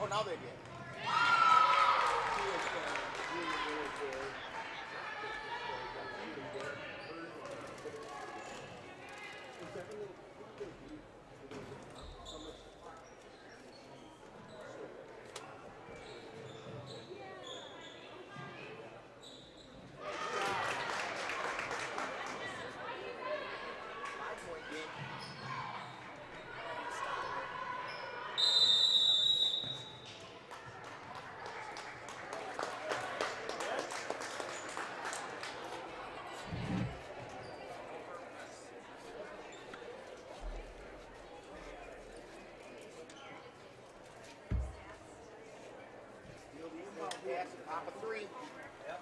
now they did. Pass, top of three. Yep.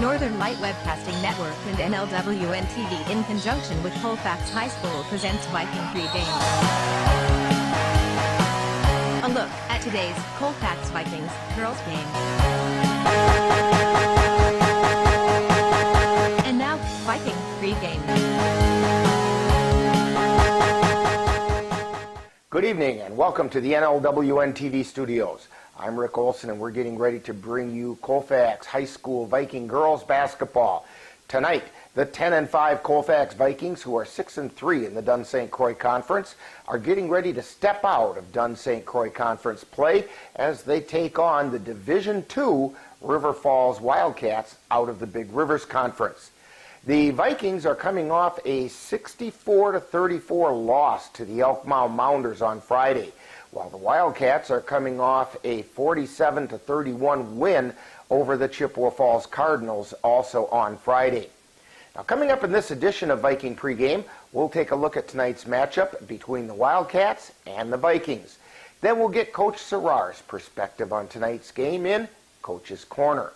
Northern Light Webcasting Network and NLWN-TV in conjunction with Colfax High School presents Viking Pregame. A look at today's Colfax Vikings Girls Game. And now, Viking Pregame. Good evening and welcome to the NLWN-TV studios. I'm Rick Olson and we're getting ready to bring you Colfax High School Viking Girls Basketball. Tonight, the 10-5 Colfax Vikings, who are 6-3 in the Dunn St. Croix Conference, are getting ready to step out of Dunn St. Croix Conference play as they take on the Division II River Falls Wildcats out of the Big Rivers Conference. The Vikings are coming off a 64-34 loss to the Elk Mound Mounders on Friday, while the Wildcats are coming off a 47-31 win over the Chippewa Falls Cardinals also on Friday. Now, coming up in this edition of Viking Pregame, we'll take a look at tonight's matchup between the Wildcats and the Vikings. Then we'll get Coach Serrar's perspective on tonight's game in Coach's Corner.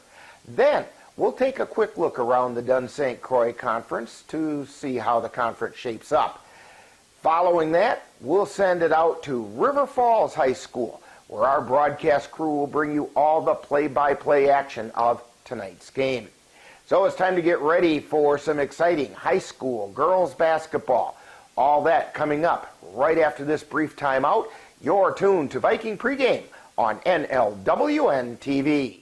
Then we'll take a quick look around the Dunn St. Croix Conference to see how the conference shapes up. Following that, we'll send it out to River Falls High School, where our broadcast crew will bring you all the play-by-play action of tonight's game. So it's time to get ready for some exciting high school girls basketball. All that coming up right after this brief timeout. You're tuned to Viking Pregame on NLWN-TV.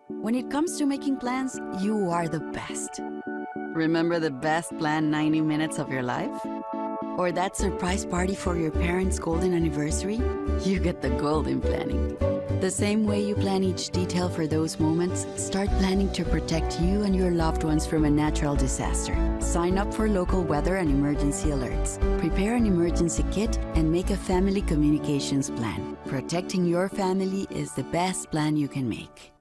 When it comes to making plans, you are the best. Remember the best planned 90 minutes of your life? Or that surprise party for your parents' golden anniversary? You get the golden planning. The same way you plan each detail for those moments, start planning to protect you and your loved ones from a natural disaster. Sign up for local weather and emergency alerts. Prepare an emergency kit and make a family communications plan. Protecting your family is the best plan you can make.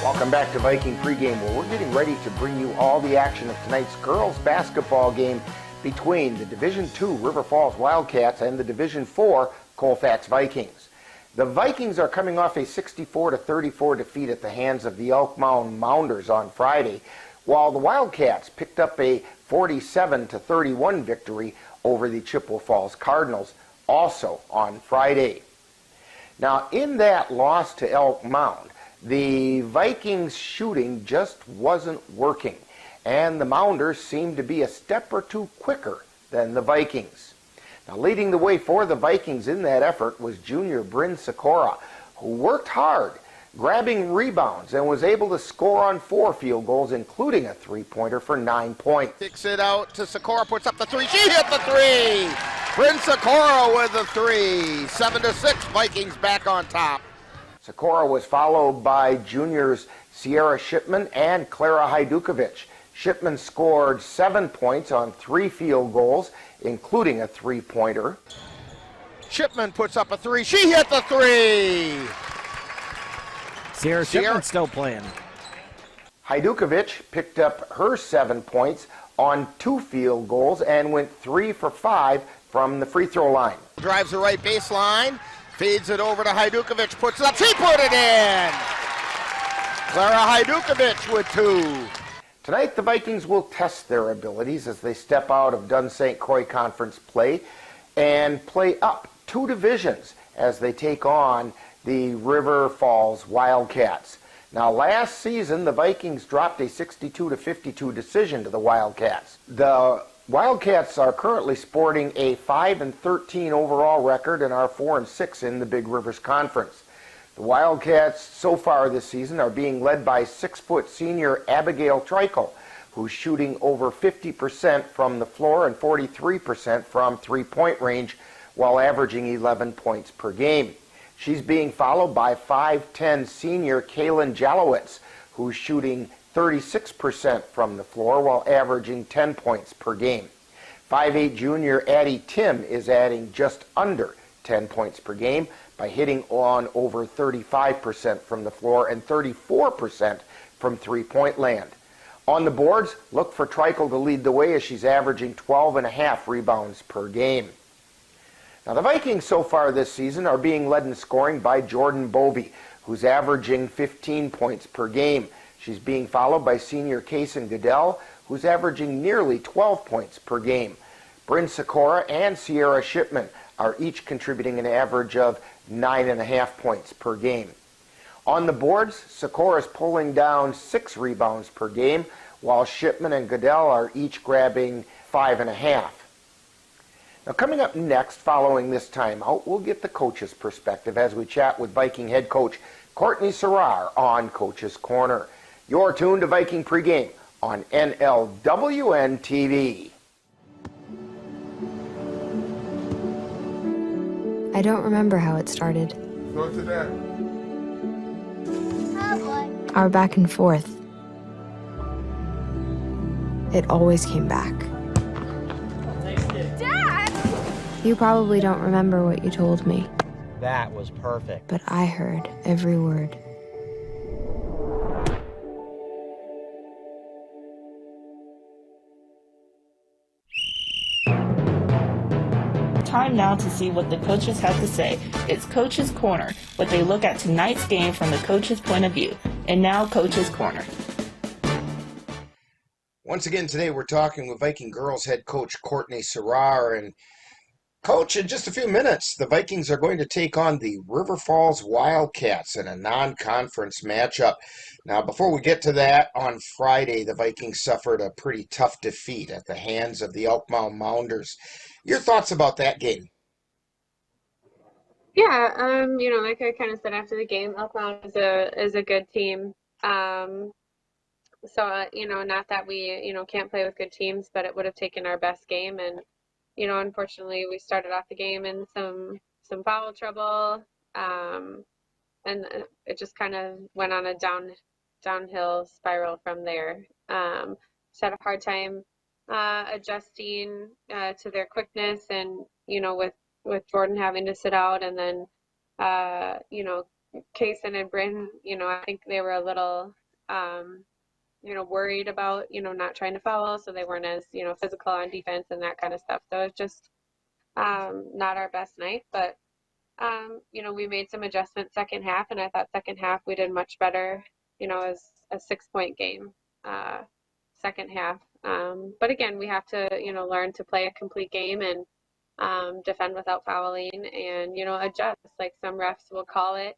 Welcome back to Viking Pregame, where we're getting ready to bring you all the action of tonight's girls basketball game between the Division II River Falls Wildcats and the Division IV Colfax Vikings. The Vikings are coming off a 64-34 defeat at the hands of the Elk Mound Mounders on Friday, while the Wildcats picked up a 47-31 victory over the Chippewa Falls Cardinals also on Friday. Now, in that loss to Elk Mound, the Vikings' shooting just wasn't working, and the Mounders seemed to be a step or two quicker than the Vikings. Now, leading the way for the Vikings in that effort was junior Bryn Sikora, who worked hard grabbing rebounds, and was able to score on 4 field goals, including a 3-pointer for 9 points. Kicks it out to Sikora, puts up the 3. She hit the 3! Bryn Sikora with the 3. 7-6, Vikings back on top. Sikora was followed by juniors Sierra Shipman and Clara Hajdukovic. Shipman scored 7 points on 3 field goals, including a 3-pointer. Shipman puts up a 3. She hit the 3! Sierra Shipman's still playing. Hajdukovic picked up her 7 points on 2 field goals and went 3 for 5 from the free throw line. Drives the right baseline, feeds it over to Hajdukovic, puts it up, she put it in! Clara Hajdukovic with 2. Tonight, the Vikings will test their abilities as they step out of Dunn St. Croix Conference play and play up 2 divisions as they take on the River Falls Wildcats. Now, last season, the Vikings dropped a 62-52 decision to the Wildcats. The Wildcats are currently sporting a 5-13 overall record and are 4-6 in the Big Rivers Conference. The Wildcats so far this season are being led by 6-foot senior Abigail Trikel, who's shooting over 50% from the floor and 43% from three-point range while averaging 11 points per game. She's being followed by 5'10 senior Kaylin Jalowitz, who's shooting 36% from the floor while averaging 10 points per game. 5'8 junior Addie Tim is adding just under 10 points per game by hitting on over 35% from the floor and 34% from three-point land. On the boards, look for Trikel to lead the way as she's averaging 12.5 rebounds per game. Now, the Vikings so far this season are being led in scoring by Jordan Bovey, who's averaging 15 points per game. She's being followed by senior Kaysen Goodell, who's averaging nearly 12 points per game. Bryn Sikora and Sierra Shipman are each contributing an average of 9.5 points per game. On the boards, Sikora is pulling down 6 rebounds per game, while Shipman and Goodell are each grabbing 5.5. Now, coming up next, following this timeout, we'll get the coach's perspective as we chat with Viking head coach Courtney Serrar on Coach's Corner. You're tuned to Viking Pregame on NLWN-TV. I don't remember how it started. Go to that. Our back and forth. It always came back. Dad! You probably don't remember what you told me. That was perfect. But I heard every word. Time now to see what the coaches have to say. It's Coach's Corner, what they look at tonight's game from the coach's point of view. And now, Coach's Corner. Once again, today we're talking with Viking girls head coach Courtney Serrar. And Coach, in just a few minutes, the Vikings are going to take on the River Falls Wildcats in a non-conference matchup. Now, before we get to that, on Friday, the Vikings suffered a pretty tough defeat at the hands of the Elkmount Mounders. Your thoughts about that game? Yeah, like I kind of said after the game, Elkmount is a good team. So, not that we, can't play with good teams, but it would have taken our best game. And, unfortunately, we started off the game in some foul trouble. And it just kind of went on a downhill spiral from there. Just had a hard time adjusting to their quickness and, with Jordan having to sit out and then, Kaysen and Bryn, I think they were a little, worried about, not trying to foul, so they weren't as, physical on defense and that kind of stuff. So it's just not our best night, but, we made some adjustments second half, and I thought second half we did much better, as a 6-point game second half. But again, we have to, learn to play a complete game and defend without fouling and, adjust. Like some refs will call it,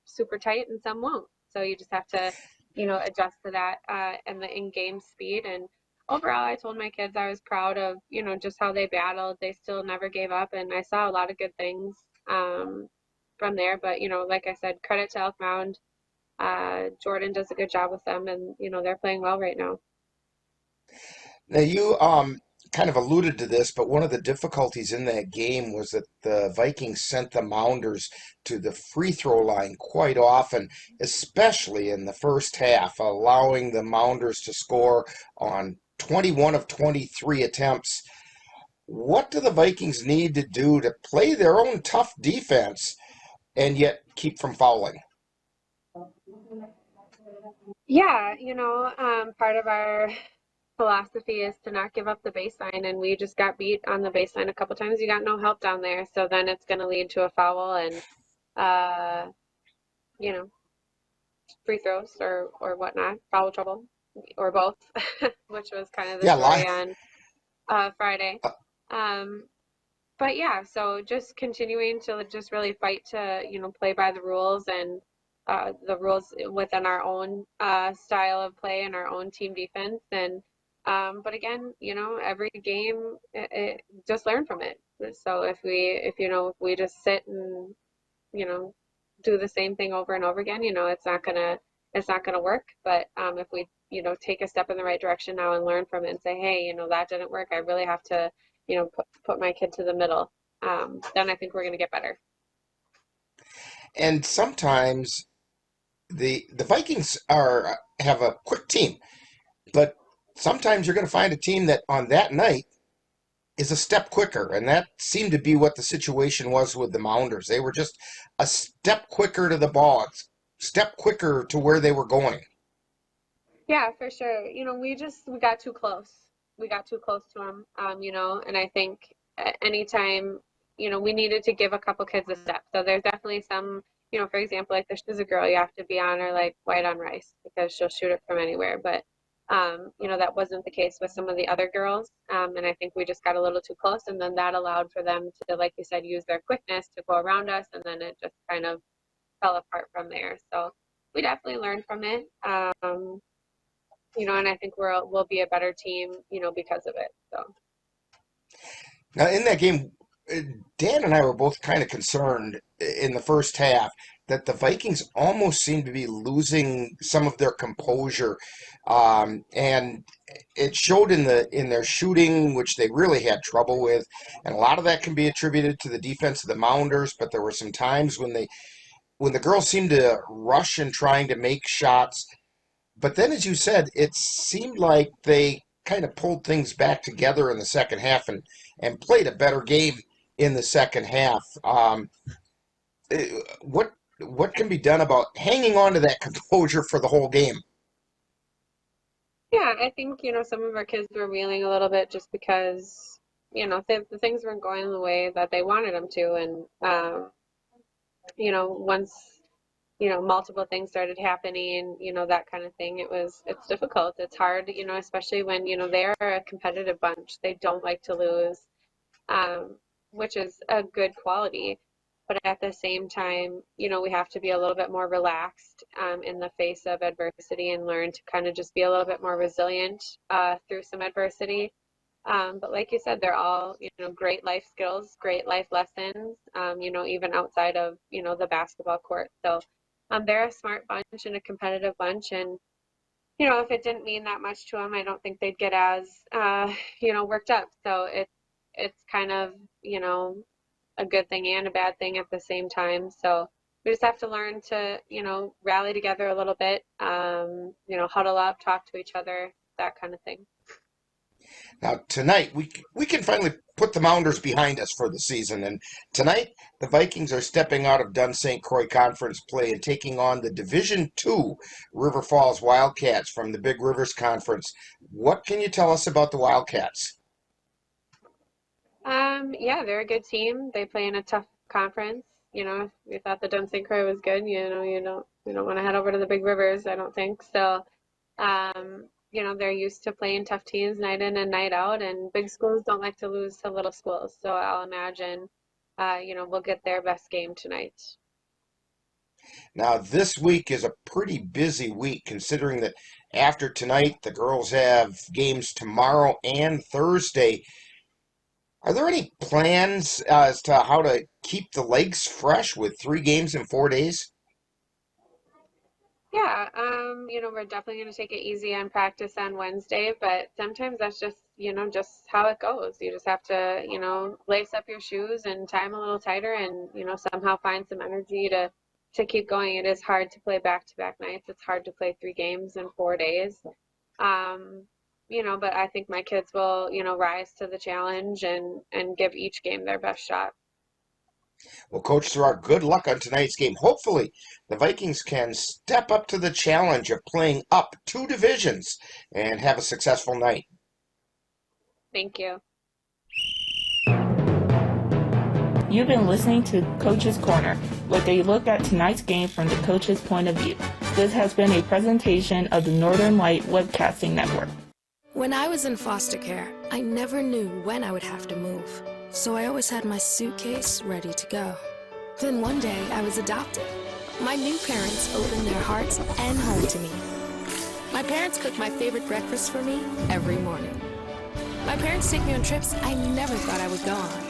super tight and some won't. So you just have to, adjust to that and the in-game speed. And overall, I told my kids I was proud of, just how they battled. They still never gave up. And I saw a lot of good things from from there. But, like I said, credit to Elk Mound. Jordan does a good job with them, and, they're playing well right now. Now, you kind of alluded to this, but one of the difficulties in that game was that the Vikings sent the Mounders to the free throw line quite often, especially in the first half, allowing the Mounders to score on 21 of 23 attempts. What do the Vikings need to do to play their own tough defense and yet keep from fouling? Yeah, part of our philosophy is to not give up the baseline, and we just got beat on the baseline a couple times. You got no help down there, so then it's going to lead to a foul and free throws or whatnot, foul trouble, or both, which was kind of the story on Friday. But yeah, so just continuing to just really fight to play by the rules and the rules within our own style of play and our own team defense. And but again, every game, just learn from it. So if we just sit and do the same thing over and over again, it's not gonna work. But if we take a step in the right direction now and learn from it and say, hey, that didn't work, I really have to put my kid to the middle, then I think we're going to get better. And sometimes the Vikings have a quick team, but sometimes you're going to find a team that on that night is a step quicker, and that seemed to be what the situation was with the Mounders. They were just a step quicker to the ball, a step quicker to where they were going. Yeah, for sure. We got too close. We got too close to them, and I think anytime, we needed to give a couple kids a step. So there's definitely some, for example, like this is a girl, you have to be on her like white on rice because she'll shoot it from anywhere. But, that wasn't the case with some of the other girls. And I think we just got a little too close, and then that allowed for them to, like you said, use their quickness to go around us, and then it just kind of fell apart from there. So we definitely learned from it. And I think we'll be a better team, because of it. So now in that game, Dan and I were both kind of concerned in the first half that the Vikings almost seemed to be losing some of their composure, and it showed in their shooting, which they really had trouble with, and a lot of that can be attributed to the defense of the Mounders. But there were some times when the girls seemed to rush in trying to make shots. But then, as you said, it seemed like they kind of pulled things back together in the second half and played a better game in the second half. What can be done about hanging on to that composure for the whole game? yeah, I think some of our kids were reeling a little bit just because the things weren't going the way that they wanted them to, and once multiple things started happening, that kind of thing. It's difficult. It's hard, especially when, they're a competitive bunch. They don't like to lose, which is a good quality. But at the same time, we have to be a little bit more relaxed in the face of adversity and learn to kind of just be a little bit more resilient through some adversity. But like you said, they're all, great life skills, great life lessons, even outside of, the basketball court. So they're a smart bunch and a competitive bunch, and if it didn't mean that much to them, I don't think they'd get as worked up. So it's kind of a good thing and a bad thing at the same time. So we just have to learn to rally together a little bit, huddle up, talk to each other, that kind of thing. Now, tonight, we can finally put the Mounders behind us for the season. And tonight, the Vikings are stepping out of Dunn St. Croix Conference play and taking on the Division II River Falls Wildcats from the Big Rivers Conference. What can you tell us about the Wildcats? Yeah, they're a good team. They play in a tough conference. If you thought the Dunn St. Croix was good, you don't want to head over to the Big Rivers, I don't think. So, they're used to playing tough teams night in and night out, and big schools don't like to lose to little schools. So I'll imagine, we'll get their best game tonight. Now, this week is a pretty busy week, considering that after tonight, the girls have games tomorrow and Thursday. Are there any plans as to how to keep the legs fresh with 3 games in 4 days? Yeah, we're definitely going to take it easy on practice on Wednesday, but sometimes that's just, just how it goes. You just have to, lace up your shoes and tie them a little tighter and, somehow find some energy to keep going. It is hard to play back-to-back nights. It's hard to play 3 games in 4 days. But I think my kids will, rise to the challenge and give each game their best shot. Well, Coach Sarrar, good luck on tonight's game. Hopefully, the Vikings can step up to the challenge of playing up 2 divisions and have a successful night. Thank you. You've been listening to Coach's Corner, with a look at tonight's game from the coach's point of view. This has been a presentation of the Northern Light Webcasting Network. When I was in foster care, I never knew when I would have to move. So I always had my suitcase ready to go. Then one day I was adopted. My new parents opened their hearts and home to me. My parents cook my favorite breakfast for me every morning. My parents take me on trips I never thought I would go on.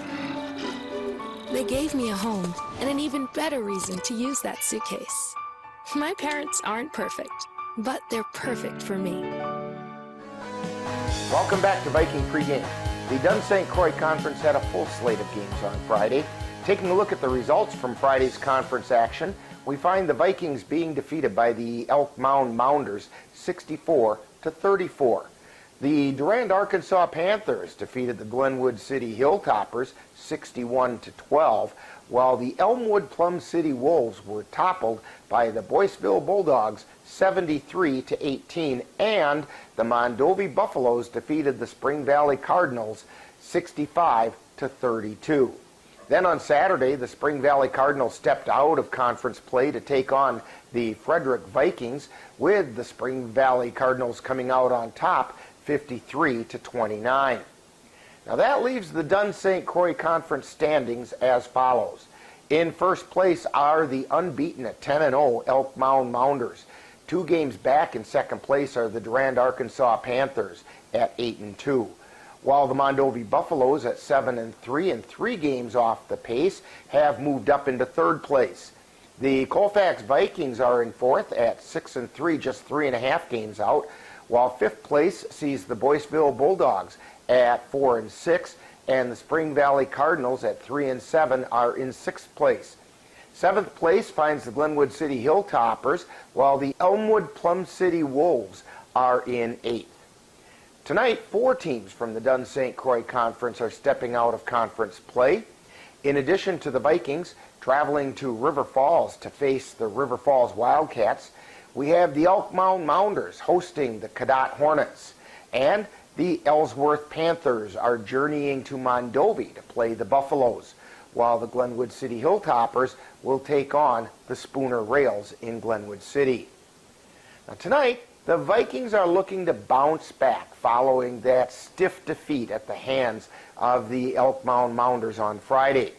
They gave me a home and an even better reason to use that suitcase. My parents aren't perfect, but they're perfect for me. Welcome back to Viking Pregame. The Dunn St. Croix Conference had a full slate of games on Friday. Taking a look at the results from Friday's conference action, we find the Vikings being defeated by the Elk Mound Mounders 64-34. The Durand, Arkansas Panthers defeated the Glenwood City Hilltoppers 61-12, while the Elmwood Plum City Wolves were toppled by the Boyceville Bulldogs 73-18, and the Mondovi Buffaloes defeated the Spring Valley Cardinals 65-32. Then on Saturday, the Spring Valley Cardinals stepped out of conference play to take on the Frederick Vikings, with the Spring Valley Cardinals coming out on top 53-29. Now that leaves the Dunn St. Croix Conference standings as follows. In first place are the unbeaten at 10-0 Elk Mound Mounders. 2 games back in second place are the Durand, Arkansas Panthers at 8-2. While the Mondovi Buffaloes at 7-3 and 3 games off the pace have moved up into third place. The Colfax Vikings are in fourth at 6-3, just 3.5 games out, while fifth place sees the Boyceville Bulldogs at 4-6, and the Spring Valley Cardinals at 3-7 are in sixth place. Seventh place finds the Glenwood City Hilltoppers, while the Elmwood Plum City Wolves are in eighth. Tonight, 4 teams from the Dunn St. Croix Conference are stepping out of conference play. In addition to the Vikings traveling to River Falls to face the River Falls Wildcats, we have the Elk Mound Mounders hosting the Cadott Hornets, and the Ellsworth Panthers are journeying to Mondovi to play the Buffaloes, while the Glenwood City Hilltoppers will take on the Spooner Rails in Glenwood City. Now tonight, the Vikings are looking to bounce back following that stiff defeat at the hands of the Elk Mound Mounders on Friday.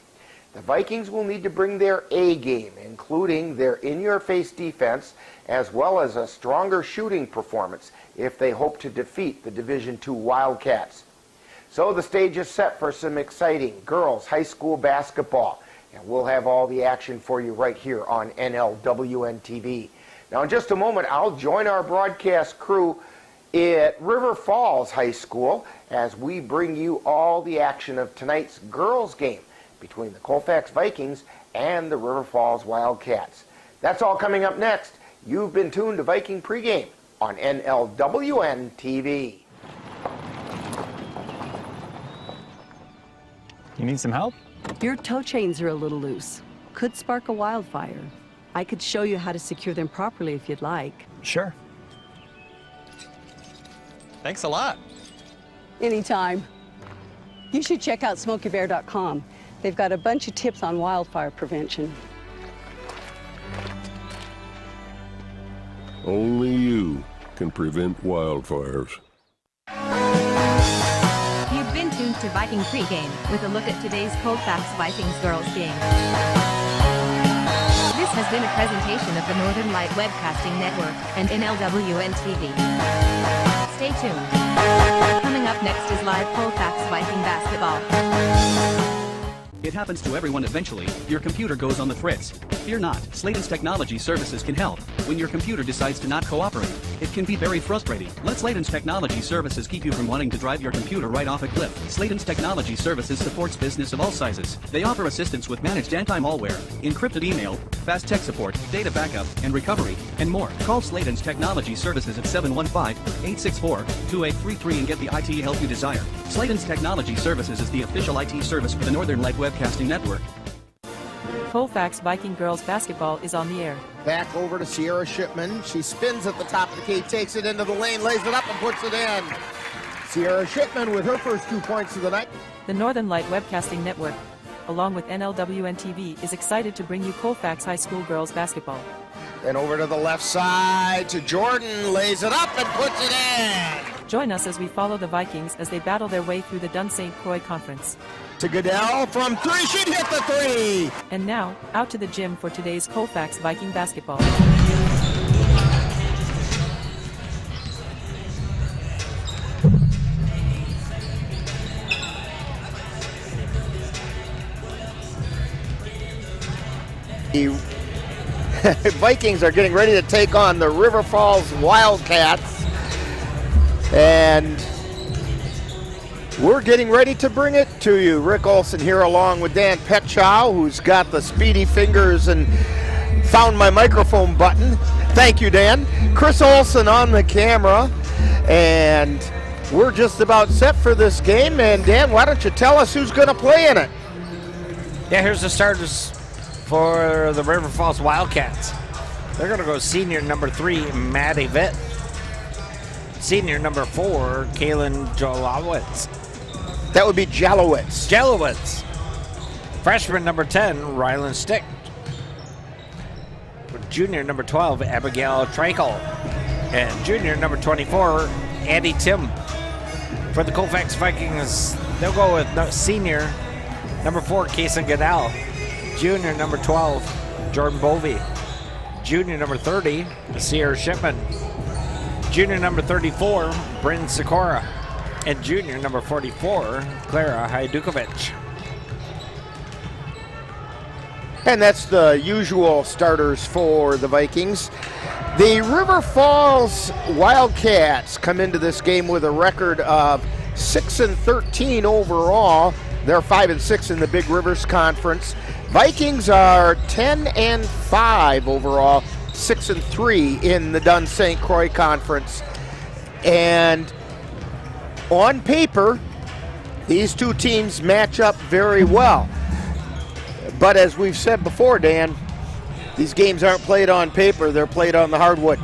The Vikings will need to bring their A game, including their in-your-face defense, as well as a stronger shooting performance if they hope to defeat the Division II Wildcats. So the stage is set for some exciting girls high school basketball, and we'll have all the action for you right here on NLWN-TV. Now in just a moment, I'll join our broadcast crew at River Falls High School as we bring you all the action of tonight's girls game between the Colfax Vikings and the River Falls Wildcats. That's all coming up next. You've been tuned to Viking Pregame on NLWN-TV. You need some help? Your tow chains are a little loose. Could spark a wildfire. I could show you how to secure them properly if you'd like. Sure. Thanks a lot. Anytime. You should check out SmokeyBear.com. They've got a bunch of tips on wildfire prevention. Only you can prevent wildfires. You've been tuned to Viking Pregame with a look at today's Colfax Vikings girls game. This has been a presentation of the Northern Light Webcasting Network and NLWN-TV. Stay tuned. Coming Coming up next is live Colfax Viking Basketball. It happens to everyone eventually. Your computer goes on the fritz. Fear not, Sladen's Technology Services can help. When your computer decides to not cooperate, it can be very frustrating. Let Sladen's Technology Services keep you from wanting to drive your computer right off a cliff. Sladen's Technology Services supports business of all sizes. They offer assistance with managed anti-malware, encrypted email, fast tech support, data backup and recovery, and more. Call Sladen's Technology Services at 715-864-2833 and get the IT help you desire. Sladen's Technology Services is the official IT service for the Northern Light Webcasting Network. Colfax Viking Girls Basketball is on the air. Back over to Sierra Shipman. She spins at the top of the key, takes it into the lane, lays it up and puts it in. Sierra Shipman with her first 2 points of the night. The Northern Light Webcasting Network, along with NLWN-TV, is excited to bring you Colfax High School Girls Basketball. Then over to the left side to Jordan, lays it up and puts it in. Join us as we follow the Vikings as they battle their way through the Dun St. Croix Conference. To Goodell from three, she'd hit the three! And now, out to the gym for today's Colfax Viking Basketball. The Vikings are getting ready to take on the River Falls Wildcats, and we're getting ready to bring it to you. Rick Olson here along with Dan Petchow, who's got the speedy fingers and found my microphone button. Thank you, Dan. Chris Olson on the camera, and we're just about set for this game. And Dan, why don't you tell us who's going to play in it? Yeah, here's the starters for the River Falls Wildcats. They're going to go senior number 3, Maddie Vitt. Senior number 4, Kaylin Jalowitz. That would be Jalowitz. Jalowitz. Freshman number 10, Rylan Stick. Junior number 12, Abigail Trikel. And junior number 24, Addie Tim. For the Colfax Vikings, they'll go with senior number 4, Kason Goodell. Junior number 12, Jordan Bovey. Junior number 30, Sierra Shipman. Junior number 34, Bryn Sikora. And junior number 44, Clara Hajdukovic. And that's the usual starters for the Vikings. The River Falls Wildcats come into this game with a record of 6-13 overall. They're 5-6 in the Big Rivers Conference. Vikings are 10-5 overall, 6-3 in the Dun St. Croix Conference. And on paper, these two teams match up very well. But as we've said before, Dan, these games aren't played on paper, they're played on the hardwood.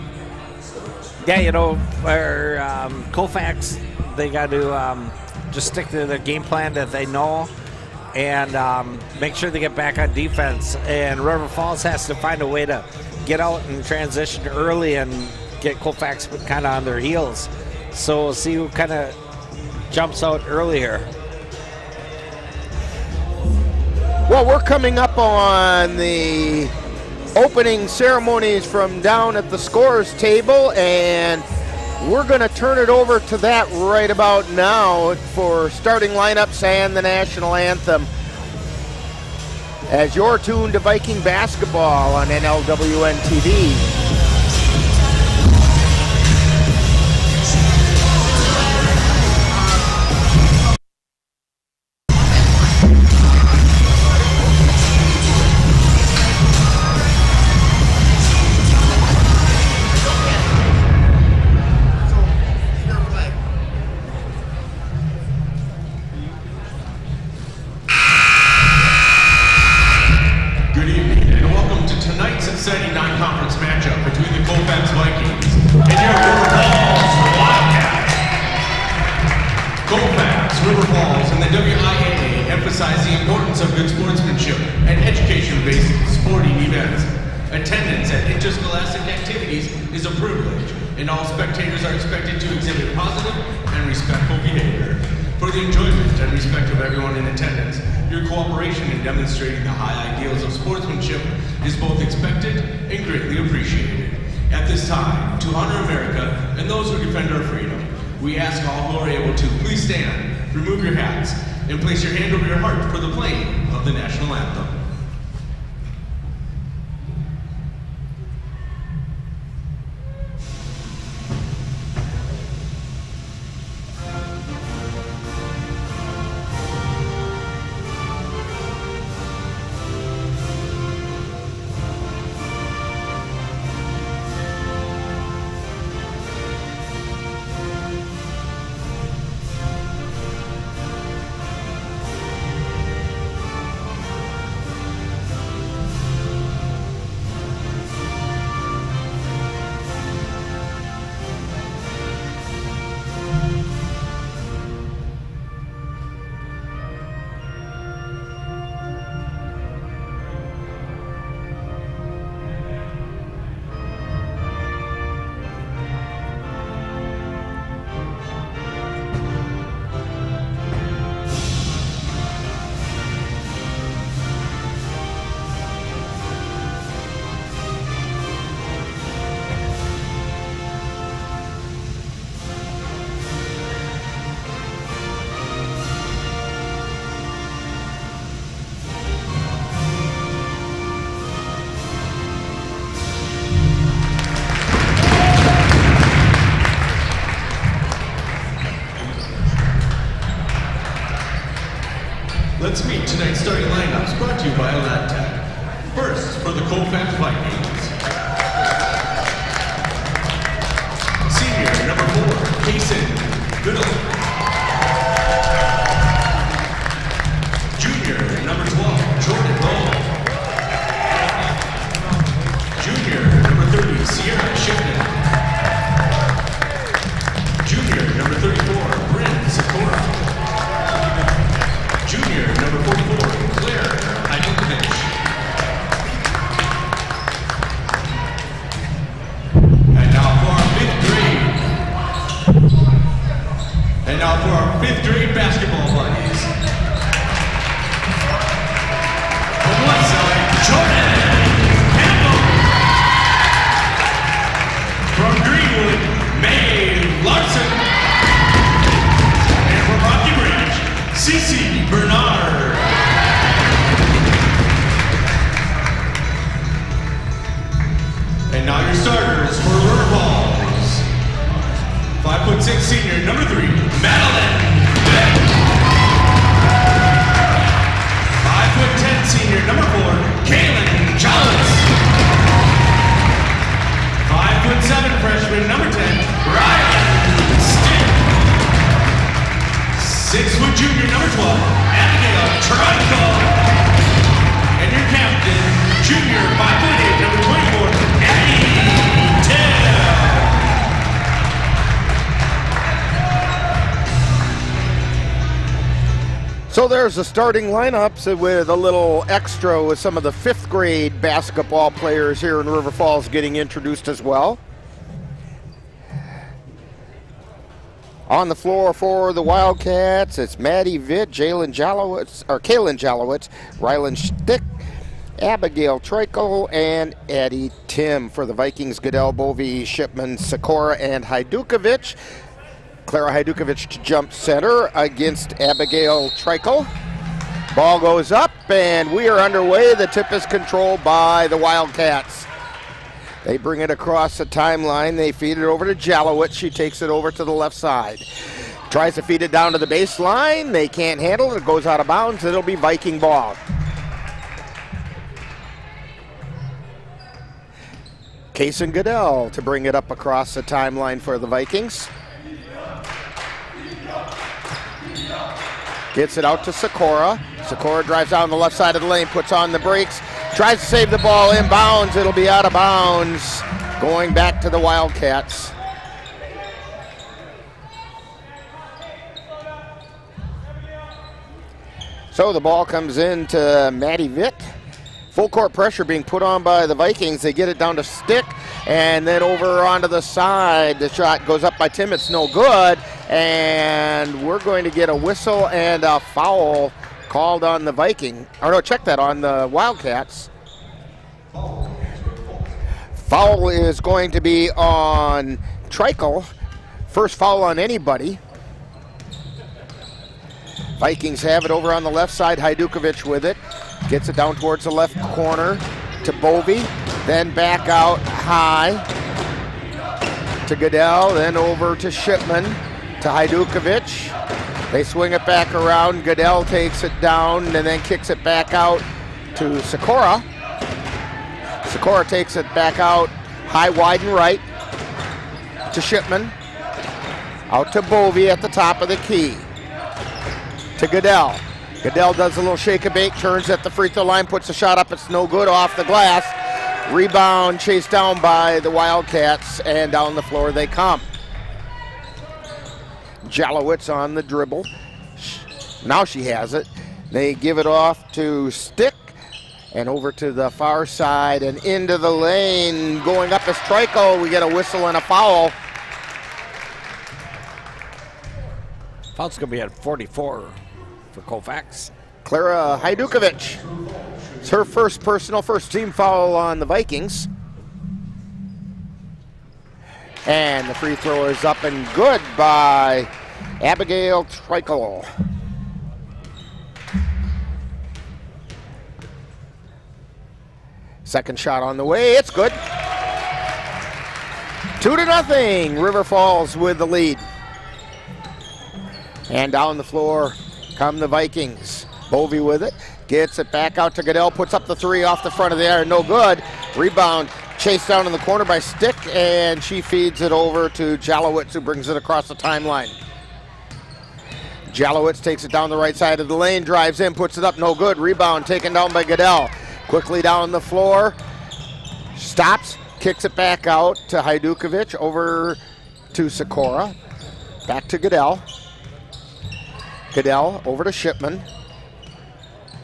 Yeah, you know, for Colfax, they got to just stick to the game plan that they know and make sure they get back on defense. And River Falls has to find a way to get out and transition early and get Colfax kind of on their heels. So we'll see who kind of jumps out earlier. Well, we're coming up on the opening ceremonies from down at the scores table, and we're going to turn it over to that right about now for starting lineups and the national anthem. As you're tuned to Viking basketball on NLWN-TV. Exciting non-conference matchup between the Colfax Vikings and your River Falls Wildcats. Colfax, River Falls, and the WIAA emphasize the importance of good sportsmanship and education-based sporting events. Attendance at interscholastic activities is a privilege, and all spectators are expected to exhibit positive and respectful behavior. For the enjoyment and respect of everyone in attendance, your cooperation in demonstrating the high ideals of sportsmanship is both expected and greatly appreciated. At this time, to honor America and those who defend our freedom, We ask all who are able to please stand, remove your hats, and place your hand over your heart for the playing of the national anthem. Let's meet tonight's starting lineups brought to you by LabTech. First, for the Colfax Vikings. Senior, number 4, Kason Goodall. Junior, number 12, Jordan Lowe. Junior, number 30, Sierra Shipman. Junior, number 34, Bryn Sikora. Junior, number 44, Claire Heidelkovich. And now for our 5th grade. And now for our 5th grade basketball buddies. On one side, Jordan Campbell. From Greenwood, Mae Larson. And from Rocky Branch, Cece Bernard. And now your starters for River Falls. 5'6" senior, number 3, Madeline Beck. 5'10" senior, number 4, Kaylin Jollis. 5'7" freshman, number 10, Ryan Stick. 6' junior, number 12, Abigail Trico. And your captain, junior, 5'8", number 24, Addie Tell. So there's the starting lineups with a little extra with some of the 5th grade basketball players here in River Falls getting introduced as well. On the floor for the Wildcats, it's Maddie Vitt, Kaylin Jalowitz, Rylan Stick, Abigail Trico, and Addie Tim. For the Vikings, Goodell, Bovey, Shipman, Sikora, and Hajdukovic. Clara Hajdukovic to jump center against Abigail Trico. Ball goes up, and we are underway. The tip is controlled by the Wildcats. They bring it across the timeline. They feed it over to Jalowitz. She takes it over to the left side. Tries to feed it down to the baseline. They can't handle it. It goes out of bounds. It'll be Viking ball. Kason Goodell to bring it up across the timeline for the Vikings. Gets it out to Sikora. Sikora drives down the left side of the lane, puts on the brakes, tries to save the ball inbounds. It'll be out of bounds, going back to the Wildcats. So the ball comes in to Maddie Vitt. Full court pressure being put on by the Vikings. They get it down to Stick, and then over onto the side. The shot goes up by Tim. It's no good, and we're going to get a whistle and a foul called on the Viking. Or no, check that, on the Wildcats. Foul is going to be on Trico first foul on anybody. Vikings have it over on the left side. Hajdukovic with it. Gets it down towards the left corner to Bovey. Then back out high to Goodell. Then over to Shipman to Hajdukovic. They swing it back around. Goodell takes it down and then kicks it back out to Sikora. Sikora takes it back out high, wide, and right to Shipman. Out to Bovey at the top of the key. To Goodell. Goodell does a little shake and bake, turns at the free throw line, puts a shot up, it's no good, off the glass. Rebound chased down by the Wildcats, and down the floor they come. Jalowitz on the dribble. Now she has it. They give it off to Stick, and over to the far side and into the lane. Going up is Trico. We get a whistle and a foul. Foul's going to be at 44 for Colfax. Clara Hajdukovic. It's her first personal, first team foul on the Vikings. And the free throw is up and good by Abigail Trickle. Second shot on the way, it's good. 2-0, River Falls with the lead. And down the floor come the Vikings. Bovey with it, gets it back out to Goodell, puts up the three off the front of the air, no good. Rebound chased down in the corner by Stick, and she feeds it over to Jalowitz, who brings it across the timeline. Jalowitz takes it down the right side of the lane, drives in, puts it up, no good. Rebound taken down by Goodell. Quickly down the floor, stops, kicks it back out to Hajdukovic, over to Sikora, back to Goodell. Goodell over to Shipman.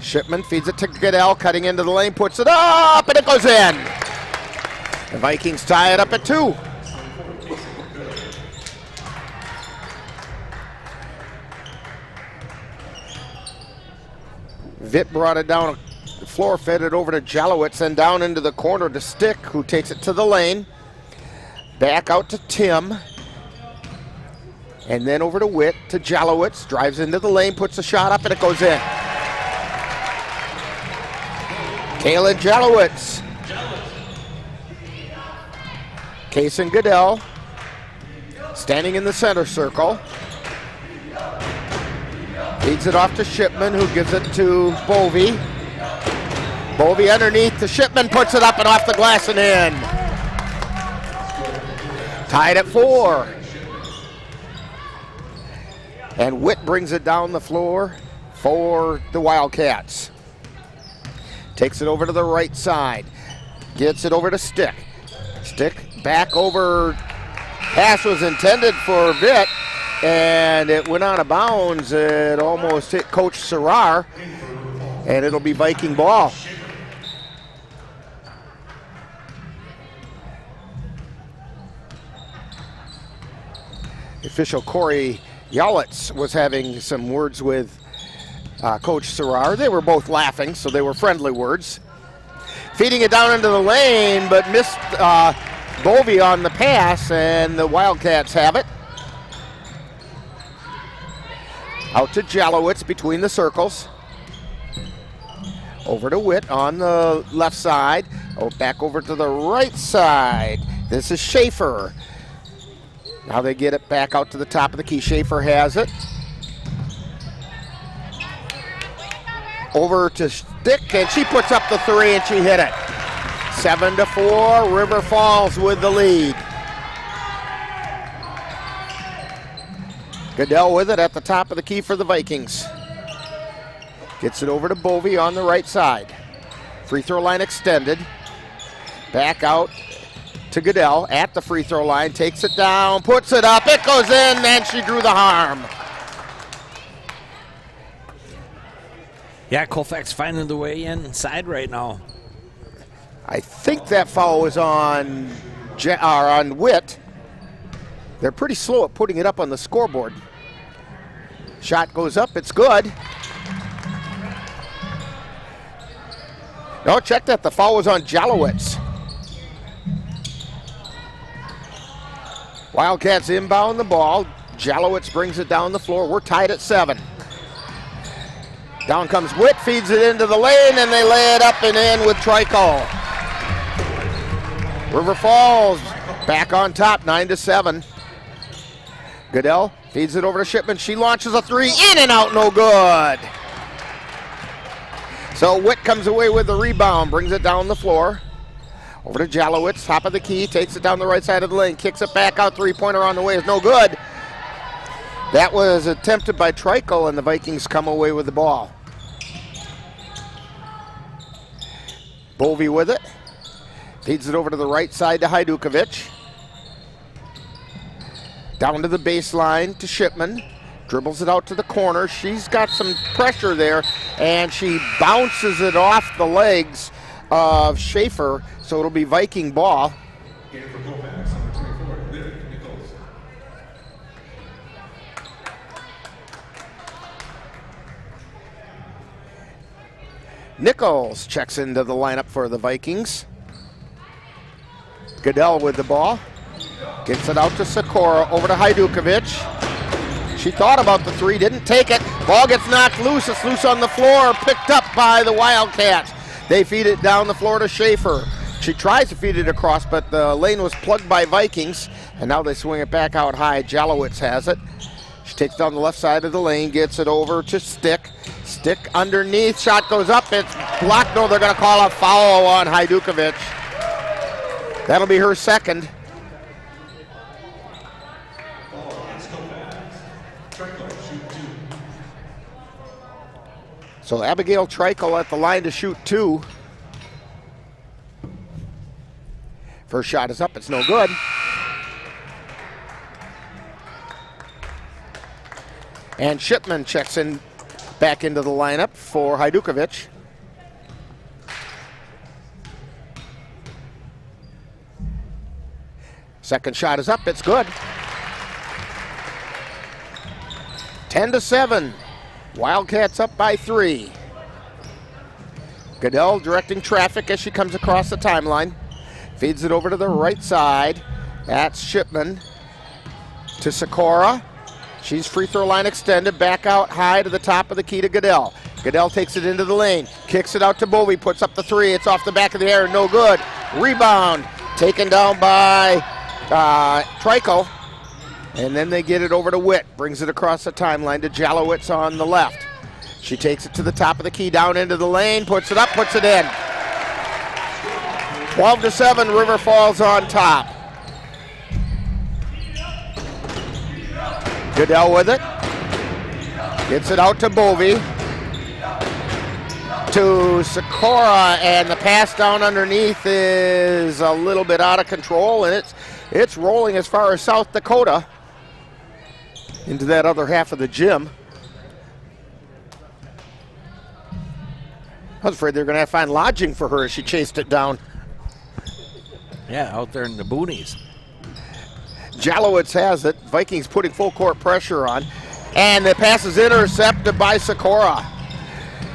Shipman feeds it to Goodell, cutting into the lane, puts it up, and it goes in. The Vikings tie it up at 2. Vitt brought it down the floor, fed it over to Jalowitz, and down into the corner to Stick, who takes it to the lane. Back out to Tim. And then over to Witt, to Jalowitz, drives into the lane, puts a shot up, and it goes in. Kaylin Jalowitz. Kaysen Goodell, standing in the center circle. Feeds it off to Shipman, who gives it to Bovey. Bovey underneath to Shipman, puts it up and off the glass and in. Tied at 4. And Witt brings it down the floor for the Wildcats. Takes it over to the right side. Gets it over to Stick. Stick back over. Pass was intended for Vitt, and it went out of bounds. It almost hit Coach Serrar, and it'll be Viking ball. Official Corey Yalitz was having some words with Coach Serrar. They were both laughing, so they were friendly words. Feeding it down into the lane, but missed Bovey on the pass, and the Wildcats have it. Out to Jalowitz between the circles. Over to Witt on the left side. Oh, back over to the right side. This is Schaefer. Now they get it back out to the top of the key. Schaefer has it. Over to Stick, and she puts up the three, and she hit it. 7-4, River Falls with the lead. Goodell with it at the top of the key for the Vikings. Gets it over to Bovey on the right side. Free throw line extended. Back out to Goodell at the free throw line, takes it down, puts it up, it goes in, and she drew the harm. Yeah, Colfax finding the way inside right now. I think that foul was on Witt. They're pretty slow at putting it up on the scoreboard. Shot goes up, it's good. No, check that, the foul was on Jalowitz. Wildcats inbound the ball. Jalowitz brings it down the floor. We're tied at 7. Down comes Witt, feeds it into the lane, and they lay it up and in with Trico. River Falls back on top, 9-7. Goodell feeds it over to Shipman. She launches a 3, in and out, no good. So Witt comes away with the rebound, brings it down the floor. Over to Jalowitz, top of the key, takes it down the right side of the lane, kicks it back out, three-pointer on the way is no good. That was attempted by Trico, and the Vikings come away with the ball. Bovey with it. Feeds it over to the right side to Hajdukovic. Down to the baseline to Shipman. Dribbles it out to the corner. She's got some pressure there, and she bounces it off the legs of Schaefer, so it'll be Viking ball. Game for Colfax, number 24, Nichols. Nichols checks into the lineup for the Vikings. Goodell with the ball. Gets it out to Sikora, over to Hajdukovic. She thought about the 3, didn't take it. Ball gets knocked loose. It's loose on the floor, picked up by the Wildcats. They feed it down the floor to Schaefer. She tries to feed it across, but the lane was plugged by Vikings, and now they swing it back out high. Jalowitz has it. She takes down the left side of the lane, gets it over to Stick. Stick underneath, shot goes up, it's blocked. No, they're going to call a foul on Hajdukovic. That'll be her second. So Abigail Trico at the line to shoot 2. First shot is up, it's no good. And Shipman checks in back into the lineup for Hajdukovic. Second shot is up, it's good. 10-7. Wildcats up by 3. Goodell directing traffic as she comes across the timeline. Feeds it over to the right side. That's Shipman to Sikora. She's free throw line extended, back out high to the top of the key to Goodell. Goodell takes it into the lane, kicks it out to Bovey, puts up the 3. It's off the back of the air, no good. Rebound taken down by Trico. And then they get it over to Witt, brings it across the timeline to Jalowitz on the left. She takes it to the top of the key, down into the lane, puts it up, puts it in. 12-7, River Falls on top. Goodell with it. Gets it out to Bovey. To Sikora, and the pass down underneath is a little bit out of control, and it's rolling as far as South Dakota into that other half of the gym. I was afraid they were going to have to find lodging for her as she chased it down. Yeah, out there in the boonies. Jalowitz has it. Vikings putting full court pressure on. And the pass is intercepted by Sikora.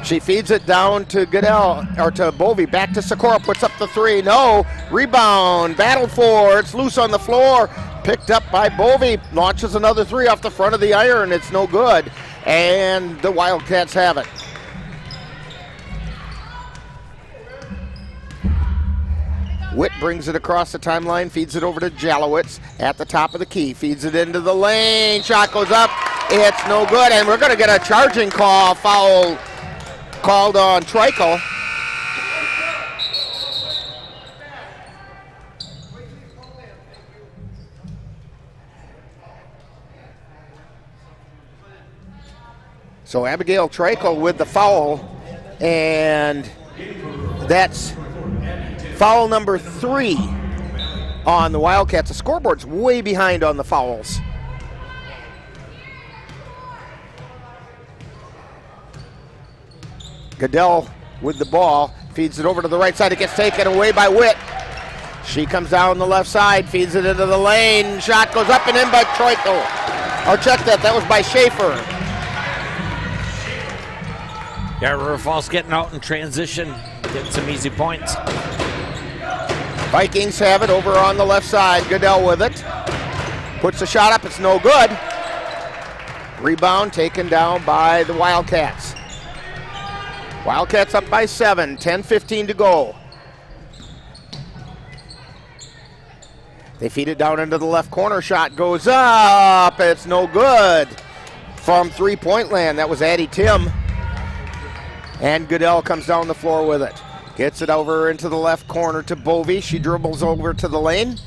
She feeds it down to Goodell, or to Bovey, back to Sikora, puts up the 3. No, rebound, battled for, it's loose on the floor. Picked up by Bovey, launches another 3 off the front of the iron. It's no good, and the Wildcats have it. Witt brings it across the timeline, feeds it over to Jalowitz at the top of the key, feeds it into the lane, shot goes up, it's no good, and we're going to get a charging call, foul called on Trico. So Abigail Trico with the foul, and that's foul number 3 on the Wildcats. The scoreboard's way behind on the fouls. Goodell with the ball, feeds it over to the right side. It gets taken away by Witt. She comes down the left side, feeds it into the lane. Shot goes up and in by Trico. Or check that was by Schaefer. Yeah, River Falls getting out in transition, getting some easy points. Vikings have it over on the left side. Goodell with it. Puts the shot up, it's no good. Rebound taken down by the Wildcats. Wildcats up by 7, 10-15 to go. They feed it down into the left corner. Shot goes up. It's no good. From three-point land, that was Addie Tim. And Goodell comes down the floor with it. Gets it over into the left corner to Bovey. She dribbles over to the lane.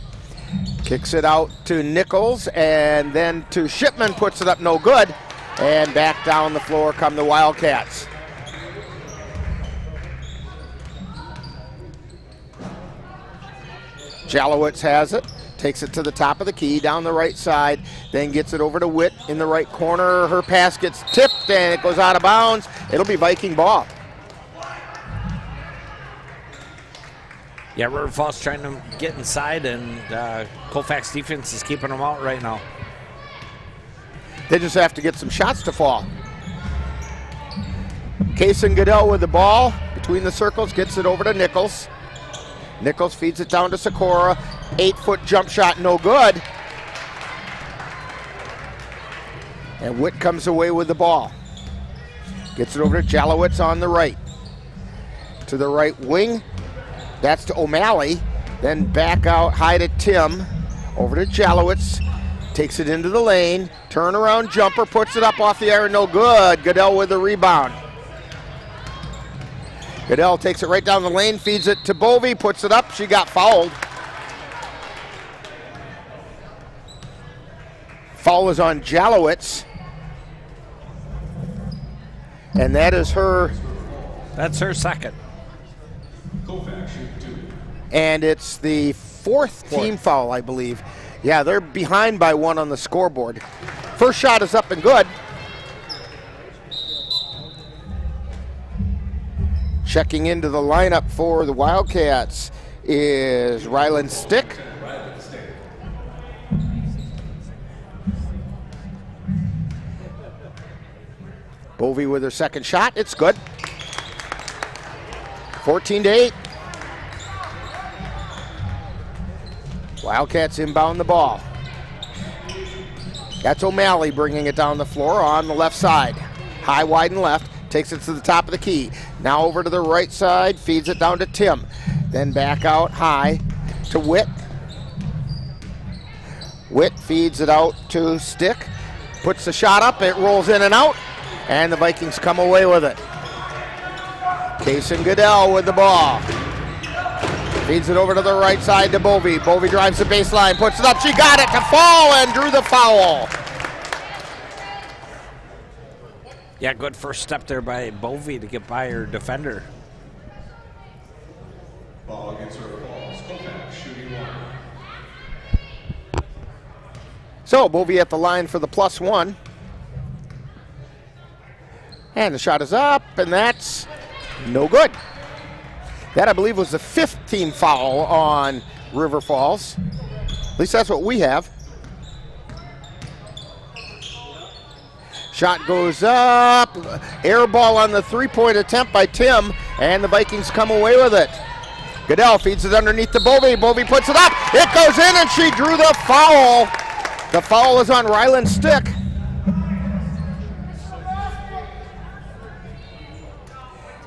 Kicks it out to Nichols and then to Shipman. Puts it up, no good. And back down the floor come the Wildcats. Jalowitz has it. Takes it to the top of the key, down the right side, then gets it over to Witt in the right corner. Her pass gets tipped and it goes out of bounds. It'll be Viking ball. Yeah, River Falls trying to get inside, and Colfax defense is keeping them out right now. They just have to get some shots to fall. Kaysen Goodell with the ball between the circles, gets it over to Nichols. Nichols feeds it down to Sikora. 8-foot jump shot, no good. And Witt comes away with the ball. Gets it over to Jalowitz on the right. To the right wing. That's to O'Malley. Then back out high to Tim. Over to Jalowitz. Takes it into the lane. Turnaround jumper. Puts it up off the iron. No good. Goodell with the rebound. Goodell takes it right down the lane. Feeds it to Bovey. Puts it up. She got fouled. Foul is on Jalowitz. And that is her. That's her second. And it's the fourth team foul, I believe. Yeah, they're behind by 1 on the scoreboard. First shot is up and good. Checking into the lineup for the Wildcats is Ryland Stick. Bovey with her second shot. It's good. 14-8. Wildcats inbound the ball. That's O'Malley bringing it down the floor on the left side. High, wide, and left. Takes it to the top of the key. Now over to the right side. Feeds it down to Tim. Then back out high to Witt. Witt feeds it out to Stick. Puts the shot up. It rolls in and out. And the Vikings come away with it. Kaysen Goodell with the ball. Feeds it over to the right side to Bovey. Bovey drives the baseline, puts it up. She got it to fall and drew the foul. Yeah, good first step there by Bovey to get by her defender. Ball against River Falls. Colfax shooting 1. So Bovey at the line for the +1. And the shot is up, and that's no good. That, I believe, was the 5th team foul on River Falls. At least that's what we have. Shot goes up. Air ball on the three-point attempt by Tim, and the Vikings come away with it. Goodell feeds it underneath to Bovey. Bovey puts it up. It goes in, and she drew the foul. The foul is on Ryland Stick.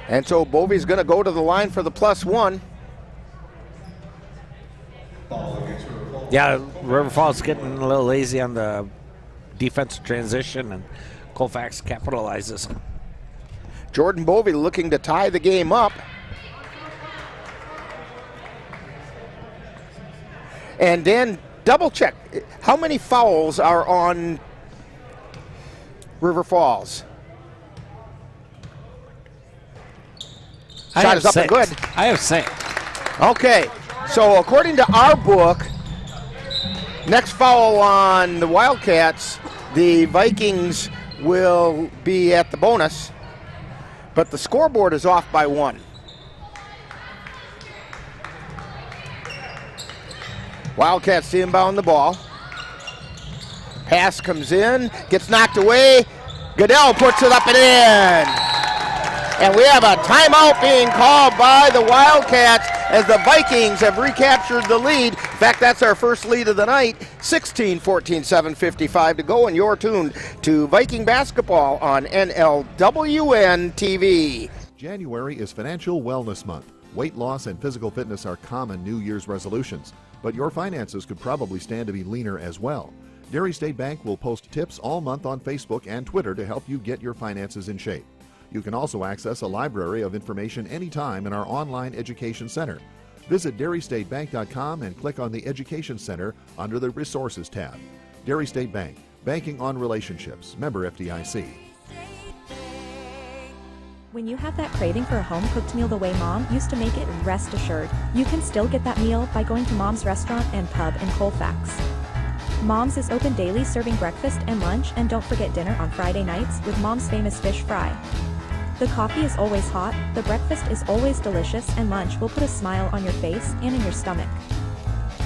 And so Bovey's going to go to the line for the +1. Yeah, River Falls getting a little lazy on the defensive transition, and Colfax capitalizes. Jordan Bovey looking to tie the game up. And Dan, double check. How many fouls are on River Falls? Shot is up and good. I have 6. Okay, so according to our book, next foul on the Wildcats, the Vikings will be at the bonus, but the scoreboard is off by 1. Wildcats inbound the ball. Pass comes in, gets knocked away. Goodell puts it up and in. And we have a timeout being called by the Wildcats as the Vikings have recaptured the lead. In fact, that's our first lead of the night. 16-14, 7:55 to go, and you're tuned to Viking basketball on NLWN-TV. January is Financial Wellness Month. Weight loss and physical fitness are common New Year's resolutions, but your finances could probably stand to be leaner as well. Dairy State Bank will post tips all month on Facebook and Twitter to help you get your finances in shape. You can also access a library of information anytime in our online education center. Visit dairystatebank.com and click on the Education Center under the Resources tab. Dairy State Bank, banking on relationships. Member FDIC. When you have that craving for a home-cooked meal the way Mom used to make it, rest assured, you can still get that meal by going to Mom's Restaurant and Pub in Colfax. Mom's is open daily, serving breakfast and lunch, and don't forget dinner on Friday nights with Mom's famous fish fry. The coffee is always hot, the breakfast is always delicious, and lunch will put a smile on your face and in your stomach.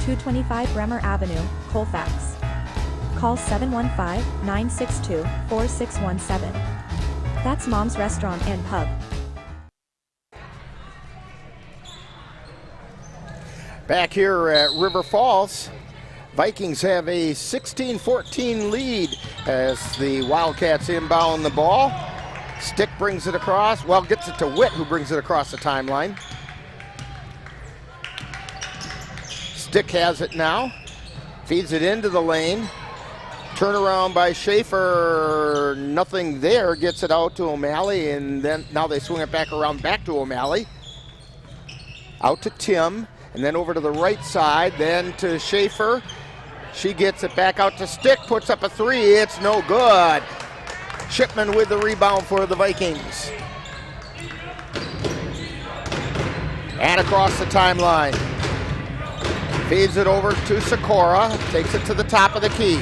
225 Bremer Avenue, Colfax. Call 715-962-4617. That's Mom's Restaurant and Pub. Back here at River Falls, Vikings have a 16-14 lead as the Wildcats inbound the ball. Stick brings it across, well, gets it to Witt, who brings it across the timeline. Stick has it now, feeds it into the lane. Turnaround by Schaefer, nothing there, gets it out to O'Malley, and then now they swing it back around back to O'Malley. Out to Tim, and then over to the right side, then to Schaefer. She gets it back out to Stick, puts up a three, it's no good. Shipman with the rebound for the Vikings. And across the timeline. Feeds it over to Sikora, takes it to the top of the key.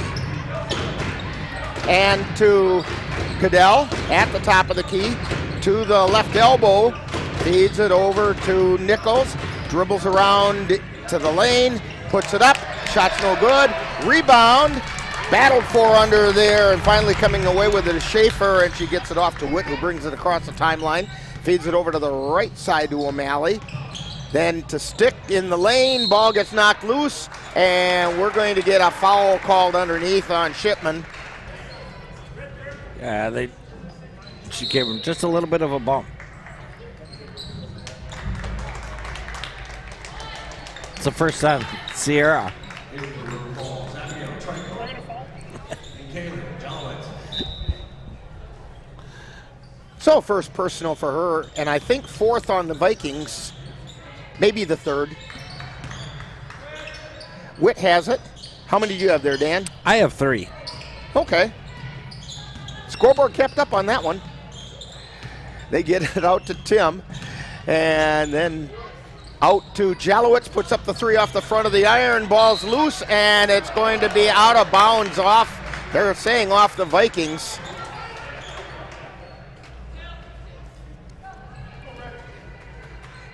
And to Goodell at the top of the key. To the left elbow, feeds it over to Nichols, dribbles around to the lane, puts it up, shot's no good, rebound. Battled for under there, and finally coming away with it is Schaefer, and she gets it off to Witt, who brings it across the timeline. Feeds it over to the right side to O'Malley. Then to Stick in the lane, ball gets knocked loose, and we're going to get a foul called underneath on Shipman. Yeah, she gave him just a little bit of a bump. It's the first time, Sierra. So first personal for her, and I think fourth on the Vikings, maybe the third. Witt has it. How many do you have there, Dan? I have 3. Okay. Scoreboard kept up on that one. They get it out to Tim, and then out to Jalowitz, puts up the three off the front of the iron, ball's loose, and it's going to be out of bounds off, they're saying off the Vikings.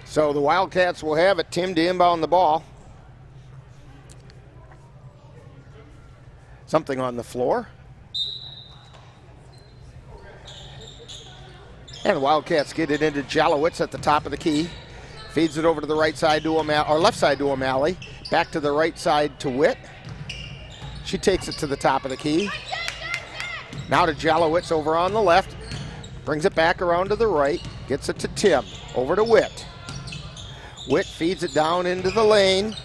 So the Wildcats will have it. Tim to inbound the ball. Something on the floor. And the Wildcats get it into Jalowitz at the top of the key. Feeds it over to the right side to O'Malley, or left side to O'Malley. Back to the right side to Witt. She takes it to the top of the key. Now to Jalowitz over on the left. Brings it back around to the right. Gets it to Tim. Over to Witt. Witt feeds it down into the lane.